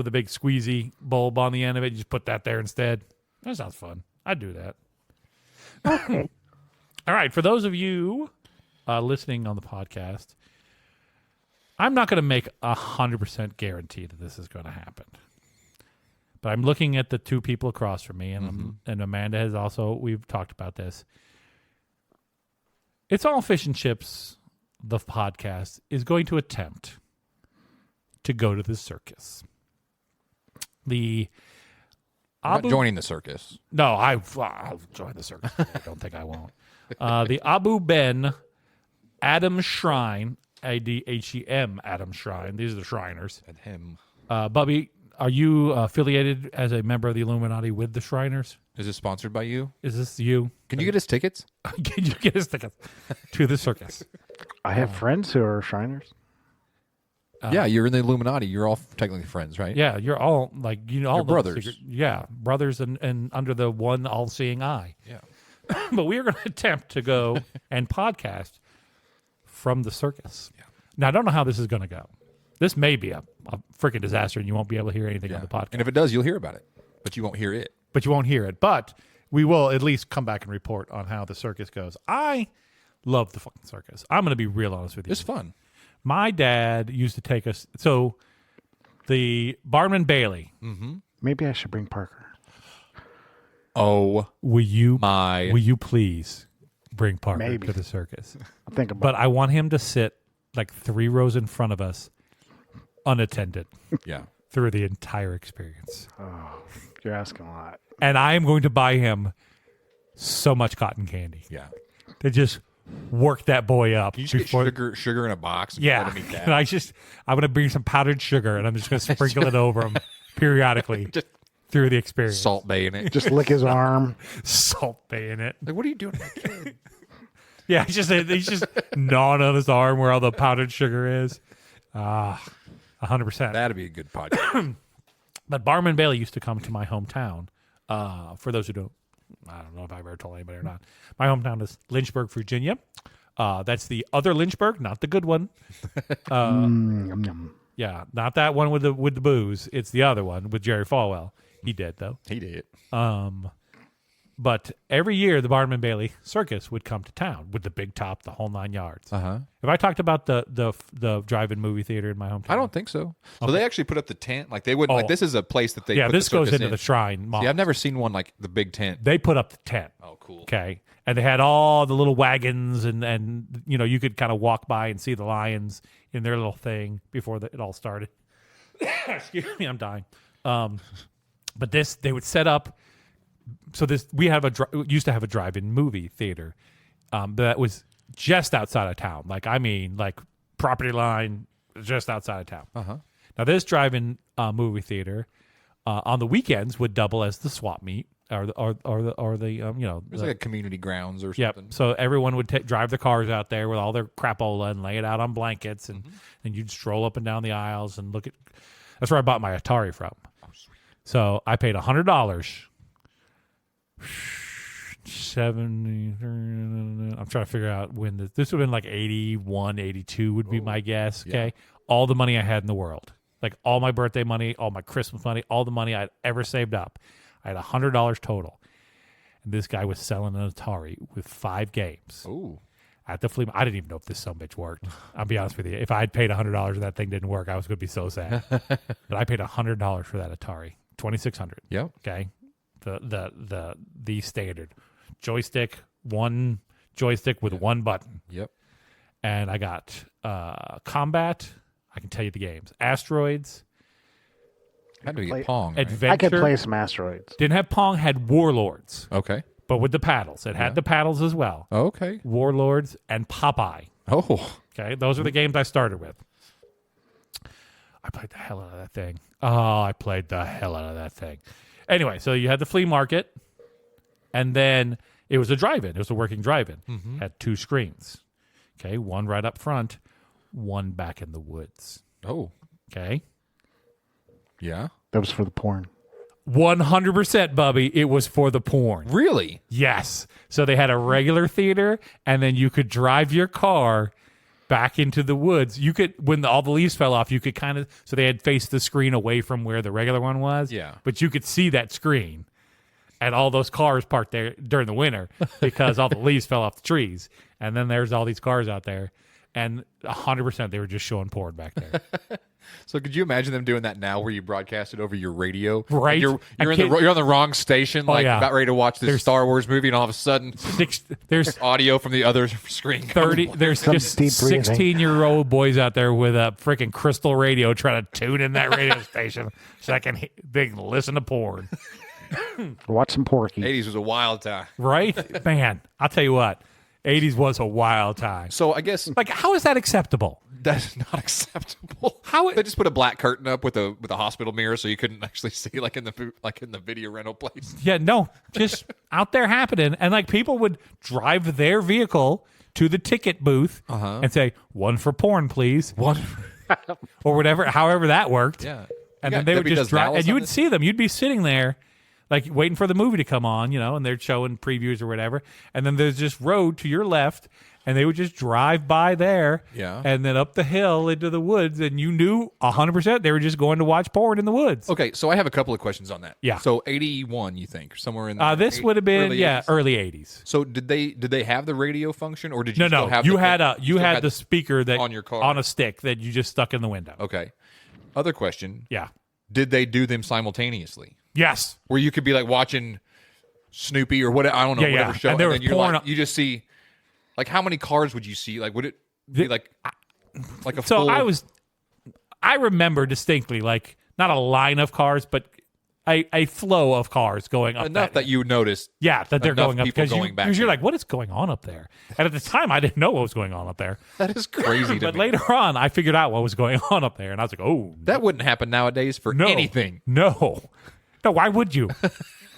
the big squeezy bulb on the end of it. You just put that there instead. That sounds fun. I'd do that. Okay. All right, for those of you listening on the podcast, I'm not going to make 100% guarantee that this is going to happen. But I'm looking at the two people across from me, and and Amanda has also. We've talked about this. It's All Fish and Chips, the podcast, is going to attempt to go to the circus. I'm not joining the circus. No, I'll join the circus. I don't think I won't. The Abu Ben Adam Shrine, Adhem, Adam Shrine. These are the Shriners. And him. Bubby, are you affiliated as a member of the Illuminati with the Shriners? Is this sponsored by you? Is this you? Can you get us tickets? Can you get us tickets to the circus? I have friends who are Shriners. Yeah, you're in the Illuminati. You're all technically friends, right? Yeah, you're all like all You're the brothers. brothers, and under the one all-seeing eye. Yeah. But we are going to attempt to go and podcast from the circus. Yeah. Now I don't know how this is going to go. This may be a freaking disaster, and you won't be able to hear anything on the podcast. And if it does, you'll hear about it, but you won't hear it. But you won't hear it. But we will at least come back and report on how the circus goes. I love the fucking circus. I'm going to be real honest with you. It's fun. My dad used to take us. So the Barnum Bailey. Maybe I should bring Parker. Oh, Will you my. Will you please bring Parker Maybe. to the circus? I'll think about But I want him to sit like 3 rows in front of us, unattended, Yeah. through the entire experience. it. You're asking a lot. And I am going to buy him so much cotton candy Yeah. to just work that boy up. You just get sugar in a box. And Yeah, let him eat and that. I'm going to bring some powdered sugar, and I'm just going to sprinkle it over him periodically Just through the experience. Salt Bay in it. Just lick his arm. Salt Bay in it. Like, what are you doing to my kid? Yeah, he's just gnawing on his arm where all the powdered sugar is. 100%. That'd be a good podcast. But Barnum Bailey used to come to my hometown. For those who don't, I don't know if I've ever told anybody or not. My hometown is Lynchburg, Virginia. That's the other Lynchburg, not the good one. Yum, yum. Yeah, not that one with the booze. It's the other one with Jerry Falwell. He did though. He did. But every year the Barnum and Bailey Circus would come to town with the big top, the whole 9 yards. Uh-huh. Have I talked about the drive-in movie theater in my hometown? I don't think so. So they actually put up the tent. Like they wouldn't. Like this is a place that they. Yeah, put this the goes circus into in. the Shrine Mall. See, I've never seen one like the big tent. They put up the tent. Oh, cool. Okay. And they had all the little wagons and you know, you could kind of walk by and see the lions in their little thing before it all started. Excuse me, I'm dying. But they would set up. So we used to have a drive-in movie theater that was just outside of town. Like, I mean, like property line just outside of town. Uh-huh. Now, this drive-in movie theater on the weekends would double as the swap meet or the you know. It was like a community grounds or Yep. something. So everyone would drive their cars out there with all their crapola and lay it out on blankets, and you'd stroll up and down the aisles and look at. That's where I bought my Atari from. Oh, sweet. So I paid $100. 70. I'm trying to figure out when this would have been like 81, 82 would be my guess. Okay. Yeah. All the money I had in the world, like all my birthday money, all my Christmas money, all the money I'd ever saved up. I had $100 total. And this guy was selling an Atari with 5 games Ooh. at the flea. I didn't even know if this sumbitch worked. I'll be honest with you. If I had paid $100 and that thing didn't work, I was going to be so sad. But I paid $100 for that Atari, $2,600. Yep. Okay. The standard joystick, one joystick with one button. Yep. And I got Combat. I can tell you the games. Asteroids. Had to Play- get Pong. Right? Adventure. I could play some asteroids. Didn't have Pong, had Warlords, Okay. but with the paddles. It had the paddles as well. Okay. Warlords and Popeye. Oh. Okay, those are the games I started with. I played the hell out of that thing. Oh, I played the hell out of that thing. Anyway, so you had the flea market, and then it was a drive-in. It was a working drive-in. Had 2 screens. Okay, one right up front, one back in the woods. Oh. Okay, Yeah. That was for the porn. 100%, Bubby. It was for the porn. Really? Yes. So they had a regular theater, and then you could drive your car back into the woods. You could, when all the leaves fell off, you could kind of, so they had faced the screen away from where the regular one was. Yeah. But you could see that screen and all those cars parked there during the winter because all the leaves fell off the trees. And then there's all these cars out there. And 100% they were just showing porn back there. So could you imagine them doing that now, where you broadcast it over your radio? Right. You're A in kid- you're on the wrong station, like yeah. about ready to watch this There's- Star Wars movie, and all of a sudden, There's audio from the other screen. 30, there's Some just deep breathing. 16-year-old boys out there with a freaking crystal radio trying to tune in that radio station so they can listen to porn. Watch some Porky. 80s was a wild time. Right? Man, I'll tell you what. '80s was a wild time. So I guess Like, how is that acceptable? that's not acceptable. How They just put a black curtain up with a hospital mirror so you couldn't actually see like in the video rental place. Yeah, no, just out there happening. And like people would drive their vehicle to the ticket booth and say, "1 for porn, please." One. Or whatever, however that worked. Yeah. And You then got they would Debbie just Does drive, Dallas and you on would this? see them. You'd be sitting there, like waiting for the movie to come on, and they're showing previews or whatever. And then there's this road to your left, and they would just drive by there, Yeah. and then up the hill into the woods, and you knew 100% they were just going to watch porn in the woods. Okay, so I have a couple of questions on that. Yeah. So 81, you think, somewhere in This would have been early 80s? early 80s. So did they have the radio function, or did you No, still no, have you the, had still had the speaker that on your car? on a stick that you just stuck in the window. Okay. Other question: Yeah. did they do them simultaneously, Yes. where you could be like watching Snoopy or what? I don't know, Yeah, yeah. whatever show, And there was then you're porn like, on- you just see, like, how many cars would you see? Like, would it be like a So full? I remember distinctly, like not a line of cars, but a flow of cars going up. enough that you noticed. yeah, that they're enough going up people because going back you're there. like, what is going on up there? And at the time, I didn't know what was going on up there. That is crazy to But me. later on, I figured out what was going on up there, and I was like, oh, That wouldn't happen nowadays for no, anything. No, why would you?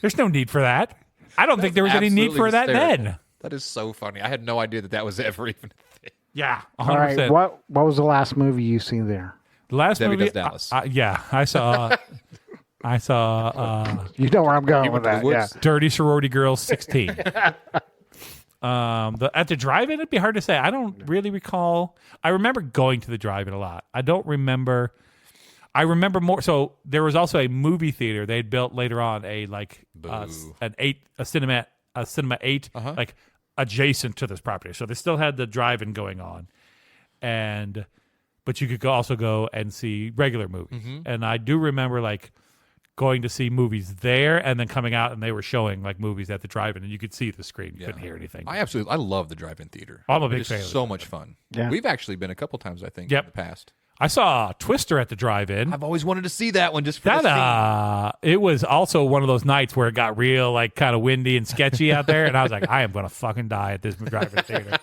There's no need for that. I don't think there was any need Absolutely for that hysterical. then. That is so funny. I had no idea that was ever even a thing. Yeah, 100%. All right. What was the last movie you seen there? The last Debbie movie, Does Dallas. yeah, I saw. I saw You know where I'm going with went to the that. Yeah. woods? Dirty Sorority Girls 16. At the drive-in, it'd be hard to say. I don't really recall. I remember going to the drive-in a lot. I don't remember. I remember more. So there was also a movie theater they'd built later on, a cinema 8, like adjacent to this property. So they still had the drive-in going on, but you could also go and see regular movies. And I do remember like going to see movies there and then coming out and they were showing like movies at the drive-in and you could see the screen. You couldn't hear anything. I love the drive-in theater. I'm a big It's fan of so much fun. Yeah. We've actually been a couple times, I think, Yep. in the past. I saw Twister at the drive-in. I've always wanted to see that one just for the scene. That it was also one of those nights where it got real like kind of windy and sketchy out there and I was like, I am gonna fucking die at this drive-in theater.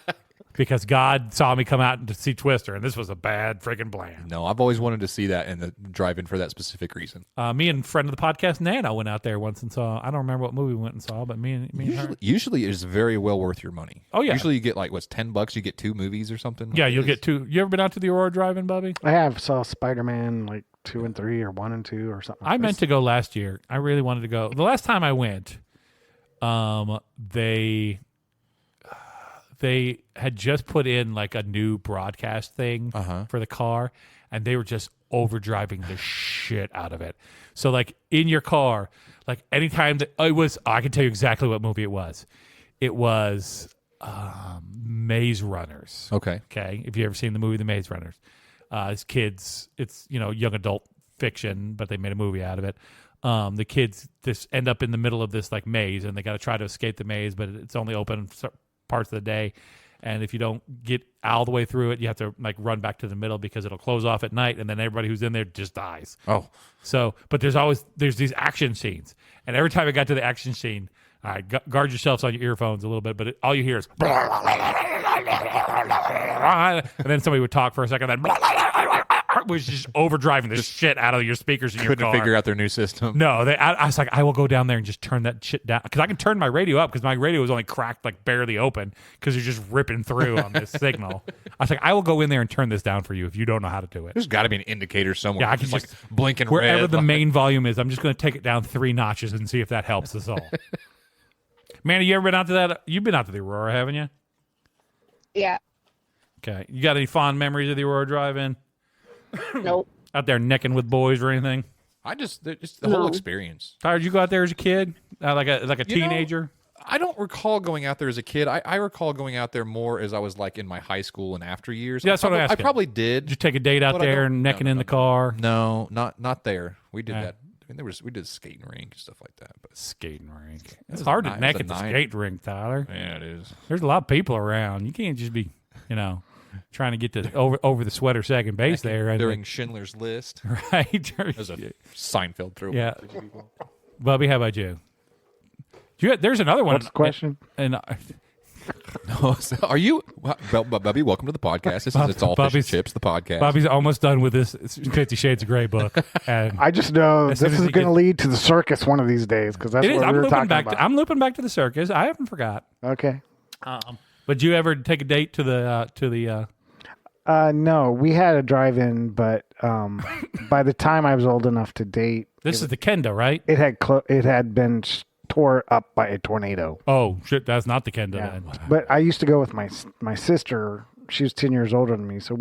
Because God saw me come out to see Twister, and this was a bad freaking plan. No, I've always wanted to see that in the drive-in for that specific reason. Me and friend of the podcast, Nana, went out there once and saw. I don't remember what movie we went and saw, but me and her. Usually it is very well worth your money. Oh, yeah. Usually you get like what's $10, you get 2 movies or something. Yeah, Like you'll this. get 2. You ever been out to the Aurora Drive-In, Bubby? I have saw Spider-Man like 2 and 3 or 1 and 2 or something. I meant to go last year. I really wanted to go. The last time I went, they had just put in like a new broadcast thing for the car, and they were just overdriving the shit out of it. So like in your car, like anytime that it was, I can tell you exactly what movie it was. It was Maze Runners. Okay. Okay, if you ever seen the movie The Maze Runners, it's kids. It's young adult fiction, but they made a movie out of it. The kids just end up in the middle of this like maze, and they got to try to escape the maze, but it's only open parts of the day. And if you don't get all the way through it, you have to like run back to the middle because it'll close off at night, and then everybody who's in there just dies. Oh, So, but there's these action scenes, and every time I got to the action scene, all right, guard yourselves on your earphones a little bit, but all you hear is, and then somebody would talk for a second, then was just overdriving the shit out of your speakers in your couldn't car. figure out their new system. No, I was like, I will go down there and just turn that shit down because I can turn my radio up because my radio was only cracked like barely open because you're just ripping through on this signal. I was like, I will go in there and turn this down for you if you don't know how to do it. There's got to be an indicator somewhere. Yeah, I can like just blinking wherever red. the main volume is. I'm just going to take it down 3 notches and see if that helps us all. Manny, you ever been out to that? You've been out to the Aurora, haven't you? Yeah. Okay. You got any fond memories of the Aurora Drive-In? Nope. Out there necking with boys or anything? just the whole No. experience. Tyler, did you go out there as a kid? Like a You know, teenager? I don't recall going out there as a kid. I recall going out there more as I was like in my high school and after years. Yeah, that's what I'm I asking. probably did. Did you take a date out But I there don't- and no, necking no, in no, the car? No, not there. We did Yeah. that. I mean, we did a skating rink and stuff like that. But Skating rink. It's was hard a to ni- neck it at was the a skating rink, Tyler. yeah, it is. There's a lot of people around. You can't just be, trying to get to over the sweater second base there. And During Schindler's List, right? there's a Seinfeld throw. Yeah. Bubby, how about you? There's another one. What's the question? And No, so are you, Bubby? Welcome to the podcast. This is It's All Fish and Bubby's- Chips, the podcast. Bobby's almost done with this 50 Shades of Grey book, and I just know As this soon as is he going to gets- lead to the circus one of these days because that's it is. what we were talking back. about. I'm looping back to the circus. I haven't forgot. Okay. But do you ever take a date to the? No, we had a drive-in, but by the time I was old enough to date, This is the Kenda, right? it had been tore up by a tornado. Oh shit, that's not the Kenda Yeah. then. But I used to go with my sister. She was 10 years older than me, so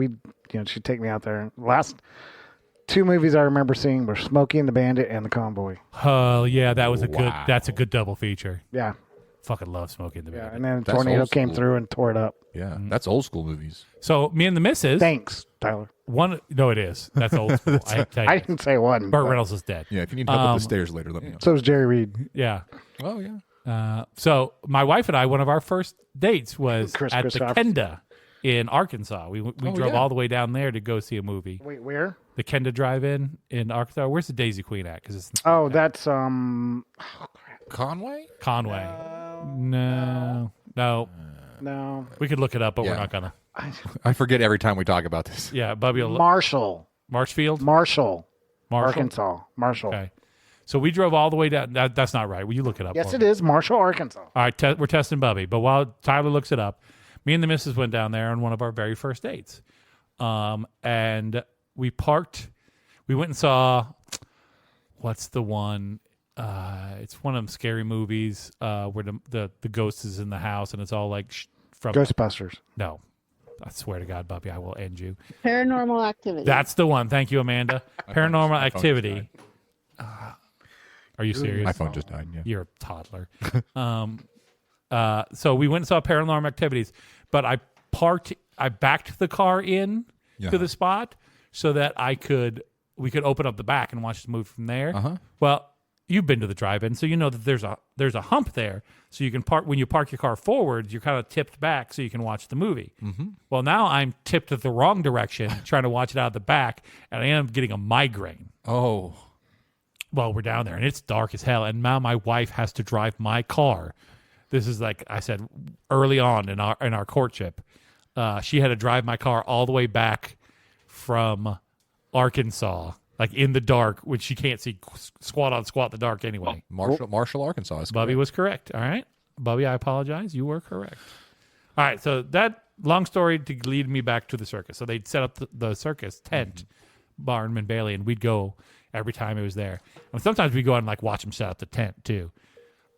she'd take me out there. Last 2 movies I remember seeing were Smokey and the Bandit and The Convoy. Oh yeah, that was a good. Wow. That's a good double feature. Yeah, Fucking love Smokey and the yeah. Bandit. And then a That's tornado old came school. through and tore it up. Yeah, that's old school movies. So me and the missus. Thanks, Tyler. No, it is. That's old school. I tell you. I didn't say one. Burt but Reynolds is dead. Yeah, if you need help up the stairs later, let me know. So was Jerry Reed. Yeah. Oh yeah. So my wife and I, one of our first dates was Chris at the Christopherson. Kenda in Arkansas. We drove yeah. all the way down there to go see a movie. Wait, where? The Kenda Drive-In in Arkansas. Where's the Daisy Queen at? Because it's Oh, that's Conway? Conway. No. no, We could look it up, but we're Yeah. not gonna. I forget every time we talk about this. Yeah, Bubby will Marshall, Marshfield. Marshall, Marshall? Arkansas, Marshall. Okay. So we drove all the way down. That's not right. Will you look it up? Yes, for it me? is Marshall, Arkansas. All right, we're testing Bubby. But while Tyler looks it up, me and the missus went down there on one of our very first dates. And we parked. We went and saw, what's the one? It's one of them scary movies where the ghost is in the house and it's all like from. Ghostbusters. No. I swear to God, Bubby, I will end you. Paranormal Activity. That's the one. Thank you, Amanda. Paranormal my phone just Activity. Are you serious? My phone just died. Yeah. You're a toddler. So we went and saw Paranormal Activities, but I backed the car in to the spot so that we could open up the back and watch the movie from there. Uh-huh. Well, you've been to the drive-in, so you know that there's a hump there, so you can park when you park your car forward, you're kind of tipped back so you can watch the movie. Mm-hmm. Well, now I'm tipped the wrong direction, trying to watch it out of the back, and I end up getting a migraine. Oh. Well, we're down there and it's dark as hell. And now my wife has to drive my car. This is like I said early on in our courtship. She had to drive my car all the way back from Arkansas, like in the dark, which she can't see squat on squat in the dark anyway. Marshall, Arkansas. Is Bubby correct. was correct. All right. Bubby, I apologize. You were correct. All right. So that long story to lead me back to the circus. So they'd set up the circus tent, Barnum and Bailey, and we'd go every time it was there. And sometimes we'd go out and like watch them set up the tent too.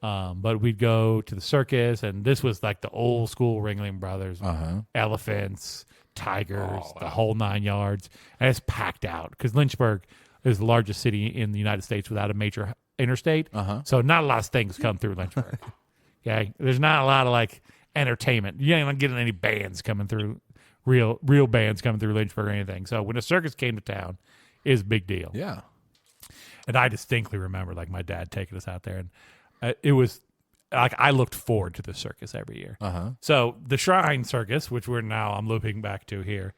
But we'd go to the circus, and this was like the old school Ringling Brothers, elephants, tigers, the whole 9 yards. And it's packed out because Lynchburg is the largest city in the United States without a major interstate. So not a lot of things come through Lynchburg. Okay. There's not a lot of like entertainment. You ain't getting any bands coming through, real bands coming through Lynchburg or anything. So when a circus came to town, it was a big deal. Yeah. And I distinctly remember like my dad taking us out there, and it was like I looked forward to the circus every year. So the Shrine Circus, which I'm looping back to here,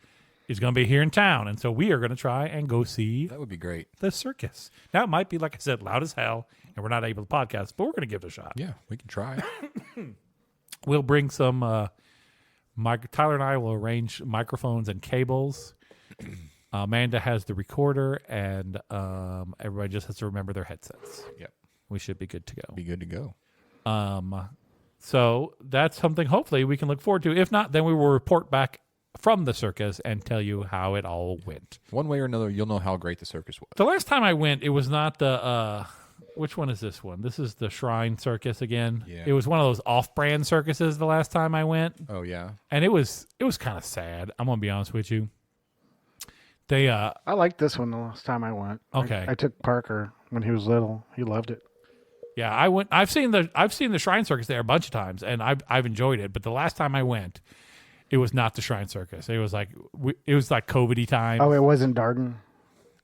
is going to be here in town, and so we are going to try and go see That would be great. the circus. Now it might be like I said, loud as hell, and we're not able to podcast, but we're going to give it a shot. Yeah, we can try. We'll bring some. Tyler and I will arrange microphones and cables. Amanda has the recorder, and everybody just has to remember their headsets. Yep. We should be good to go. Be good to go. So that's something hopefully we can look forward to. If not, then we will report back from the circus and tell you how it all went. One way or another, you'll know how great the circus was. The last time I went, it was not the which one is this one? This is the Shrine Circus again. Yeah. It was one of those off-brand circuses the last time I went. Oh, yeah. And it was kind of sad. I'm going to be honest with you. They I liked this one the last time I went. Okay. I took Parker when he was little. He loved it. Yeah, I went. I've seen the Shrine Circus there a bunch of times, and I've enjoyed it. But the last time I went, it was not the Shrine Circus. It was like COVID-y time. Oh, it wasn't Darden?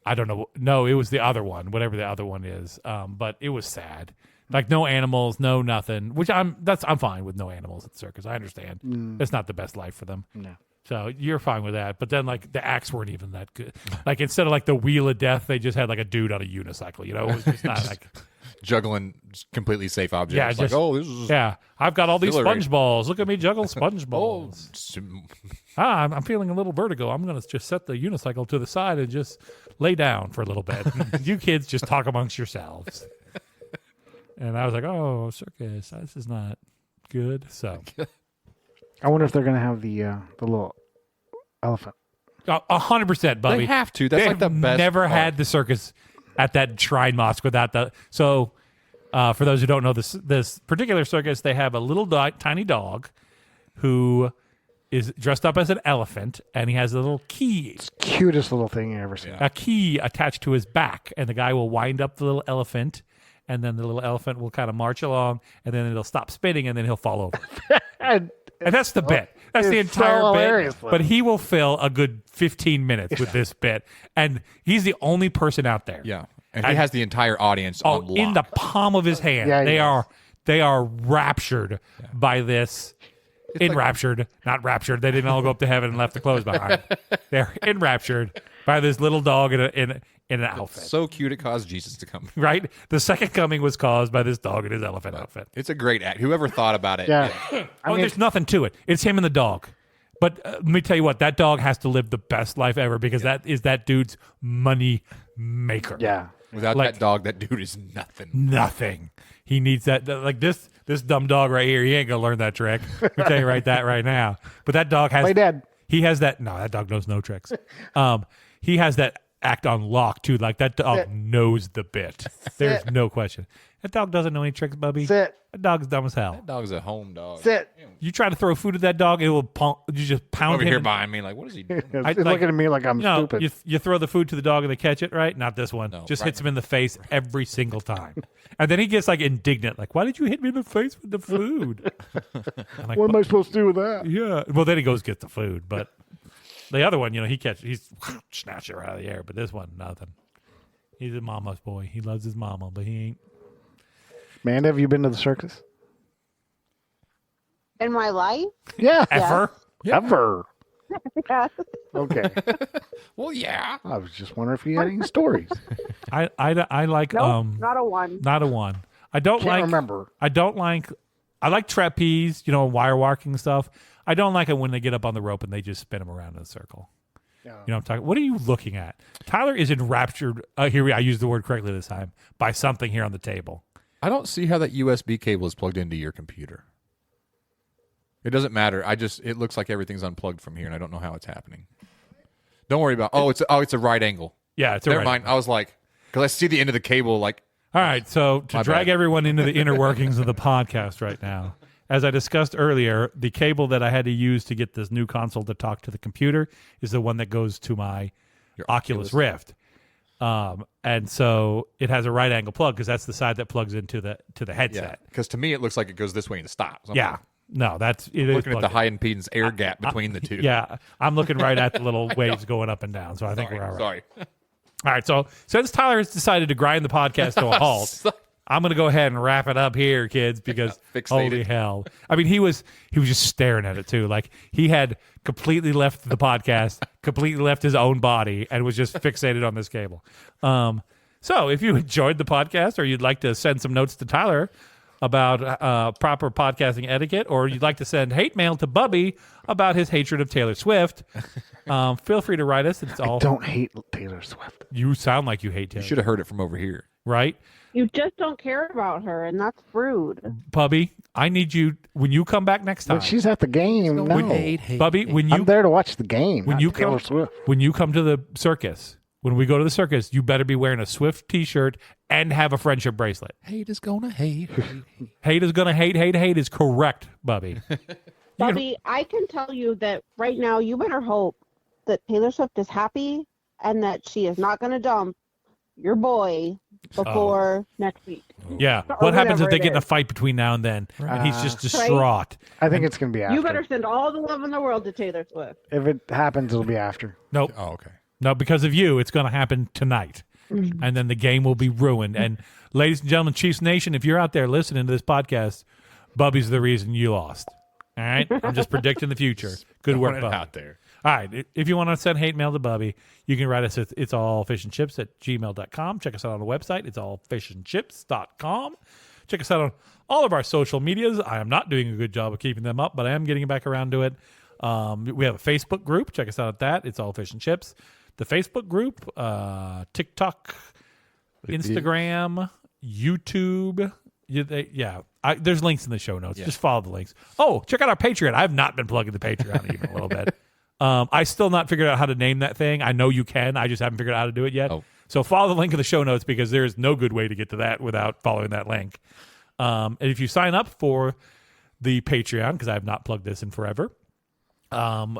I don't know. No, it was the other one, whatever the other one is. But it was sad. Like no animals, no nothing. Which I'm fine with no animals at the circus. I understand. It's not the best life for them. No. So you're fine with that. But then like the acts weren't even that good. Like instead of like the Wheel of Death, they just had like a dude on a unicycle. You know, it was just not like. juggling completely safe objects. Yeah, Like, just- oh, this is I've got all these Exhilarating. sponge balls. Look at me juggle sponge oh, balls. I'm feeling a little vertigo. I'm going to just set the unicycle to the side and just lay down for a little bit. You kids just talk amongst yourselves. And I was like, oh, circus, this is not good. So I wonder if they're going to have the little elephant. 100%, Bubby. They have to. That's They like the have best. never part. had the circus at that shrine mosque without the. So, for those who don't know this particular circus, they have a little tiny dog who is dressed up as an elephant, and he has a little key, Cutest little thing you ever seen. Yeah. a key attached to his back, and the guy will wind up the little elephant, and then the little elephant will kind of march along, and then it'll stop spinning, and then he'll fall over. And And that's the bit. That's the it's so entire hilarious, bit. though. But he will fill a good 15 minutes with this bit, and he's the only person out there. Yeah, and he has the entire audience on lock. In the palm of his hand. Yeah, he they are raptured by this. Enraptured, not raptured. They didn't all go up to heaven and left the clothes behind. They're enraptured by this little dog in an outfit. So cute it caused Jesus to come. Right? The second coming was caused by this dog in his elephant outfit. It's a great act. Whoever thought about it? Yeah. There's nothing to it. It's him and the dog. But let me tell you what, that dog has to live the best life ever because that is that dude's money maker. Yeah. Without Like- that dog, that dude is nothing. Nothing. He needs that. Like this dumb dog right here. He ain't gonna learn that trick. Let me tell you that right now. But that dog has. Play dead. He has that. No, that dog knows no tricks. He has that act on lock too. Like that dog Sit. knows the bit. There's no question. That dog doesn't know any tricks, Bubby. Sit. That dog's dumb as hell. That dog's a home dog. Sit. You try to throw food at that dog, it will you just pound Over him. here and- behind me, like, what is he doing? It's like- looking at me like I'm No, stupid. you throw the food to the dog and they catch it, right? Not this one. No, Just right. hits him in the face every single time. And then he gets like indignant, like, why did you hit me in the face with the food? I'm like, What am I supposed to do with that? yeah. Well, then he goes get the food, but the other one, he's snatched her out of the air. But this one, nothing. He's a mama's boy. He loves his mama, but he ain't. Man, have you been to the circus? In my life, Yeah. Ever? Ever. yes. Okay. Well, yeah. I was just wondering if you had any stories. I like Nope, not a one. not a one. I don't Can't like. remember. I like trapeze, wire walking stuff. I don't like it when they get up on the rope and they just spin them around in a circle. Yeah. You know what I'm talking. What are you looking at? Tyler is enraptured. I used the word correctly this time by something here on the table. I don't see how that USB cable is plugged into your computer. It doesn't matter. It looks like everything's unplugged from here, and I don't know how it's happening. Don't worry about. It's a right angle. Yeah, it's Never right. mind. I was like, because I see the end of the cable. Like, All right, so to My drag bad. everyone into the inner workings of the podcast right now, as I discussed earlier, the cable that I had to use to get this new console to talk to the computer is the one that goes to my Your Oculus Rift. And so it has a right angle plug because that's the side that plugs into the yeah. headset. Because to me, it looks like it goes this way and it stops. I'm Yeah. like, No, that's it is looking at the plugged high impedance air gap between the two. Yeah, I'm looking right at the little waves going up and down, so I think we're all right. Sorry. All right, so since Tyler has decided to grind the podcast to a halt, I'm going to go ahead and wrap it up here, kids, because Fixated. holy hell. I mean, he was just staring at it, too. Like, he had completely left the podcast, completely left his own body, and was just fixated on this cable. So if you enjoyed the podcast or you'd like to send some notes to Tyler about proper podcasting etiquette, or you'd like to send hate mail to Bubby about his hatred of Taylor Swift, feel free to write us. It's all Don't hate Taylor Swift. you sound like you hate You Taylor, should have heard it from over here. right? You just don't care about her, and that's rude. Bubby, I need you when you come back next time. When she's at the game, no. Bubby, when I'm you there to watch the game. when not you Taylor come Swift. when you come to the circus, when we go to the circus, you better be wearing a Swift T-shirt and have a friendship bracelet. Hate is gonna hate. Hate is gonna hate. Hate is correct, Bubby. Bobby, I can tell you that right now you better hope that Taylor Swift is happy and that she is not going to dump your boy before next week. Yeah. Or What happens if whatever they it get in a is. fight between now and then, and he's just Right. distraught? I think it's going to be after. You better send all the love in the world to Taylor Swift. If it happens, it'll be after. Nope. Oh, okay. No, because of you, it's going to happen tonight. And then the game will be ruined. And ladies and gentlemen, Chiefs Nation, if you're out there listening to this podcast, Bubby's the reason you lost. All right? I'm just predicting the future. Good work, Throwing it Bubby. out there. All right. If you want to send hate mail to Bubby, you can write us at it's all fish and chips at gmail.com. Check us out on the website. It's all fishandchips.com. Check us out on all of our social medias. I am not doing a good job of keeping them up, but I am getting back around to it. We have a Facebook group. Check us out at that. It's all fish and chips. The Facebook group, TikTok, Instagram, YouTube. There's links in the show notes. Just follow the links. Oh, check out our Patreon. I've not been plugging the Patreon even a little bit. I still not figured out how to name that thing. I know you can. I just haven't figured out how to do it yet. Oh. So follow the link in the show notes because there is no good way to get to that without following that link. And if you sign up for the Patreon, because I have not plugged this in forever,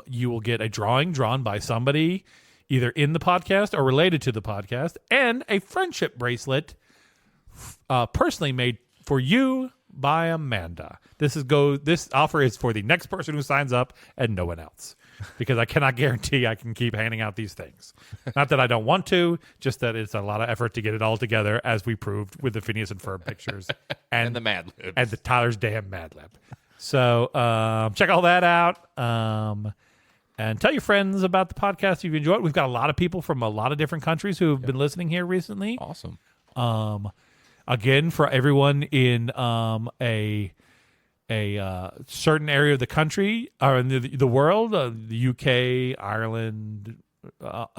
you will get a drawing drawn by somebody either in the podcast or related to the podcast, and a friendship bracelet personally made for you by Amanda. This offer is for the next person who signs up and no one else, because I cannot guarantee I can keep handing out these things. Not that I don't want to, just that it's a lot of effort to get it all together, as we proved with the Phineas and Ferb pictures and the Mad Libs and the Tyler's damn Mad Lib. So check all that out. And tell your friends about the podcast if you enjoy it. We've got a lot of people from a lot of different countries who have been listening here recently. Awesome. Again, for everyone in a certain area of the country or in the world, the UK, Ireland,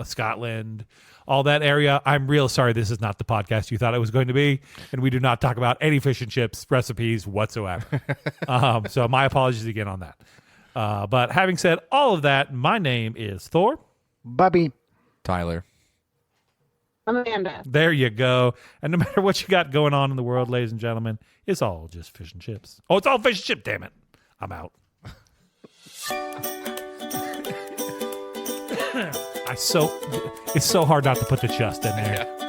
Scotland, all that area, I'm real sorry this is not the podcast you thought it was going to be, and we do not talk about any fish and chips recipes whatsoever. So my apologies again on that. But having said all of that, my name is Thor. Bubby. Tyler. Amanda. There you go. And no matter what you got going on in the world, ladies and gentlemen, it's all just fish and chips. Oh, it's all fish and chip, damn it. I'm out. It's so hard not to put the just in there. Yeah.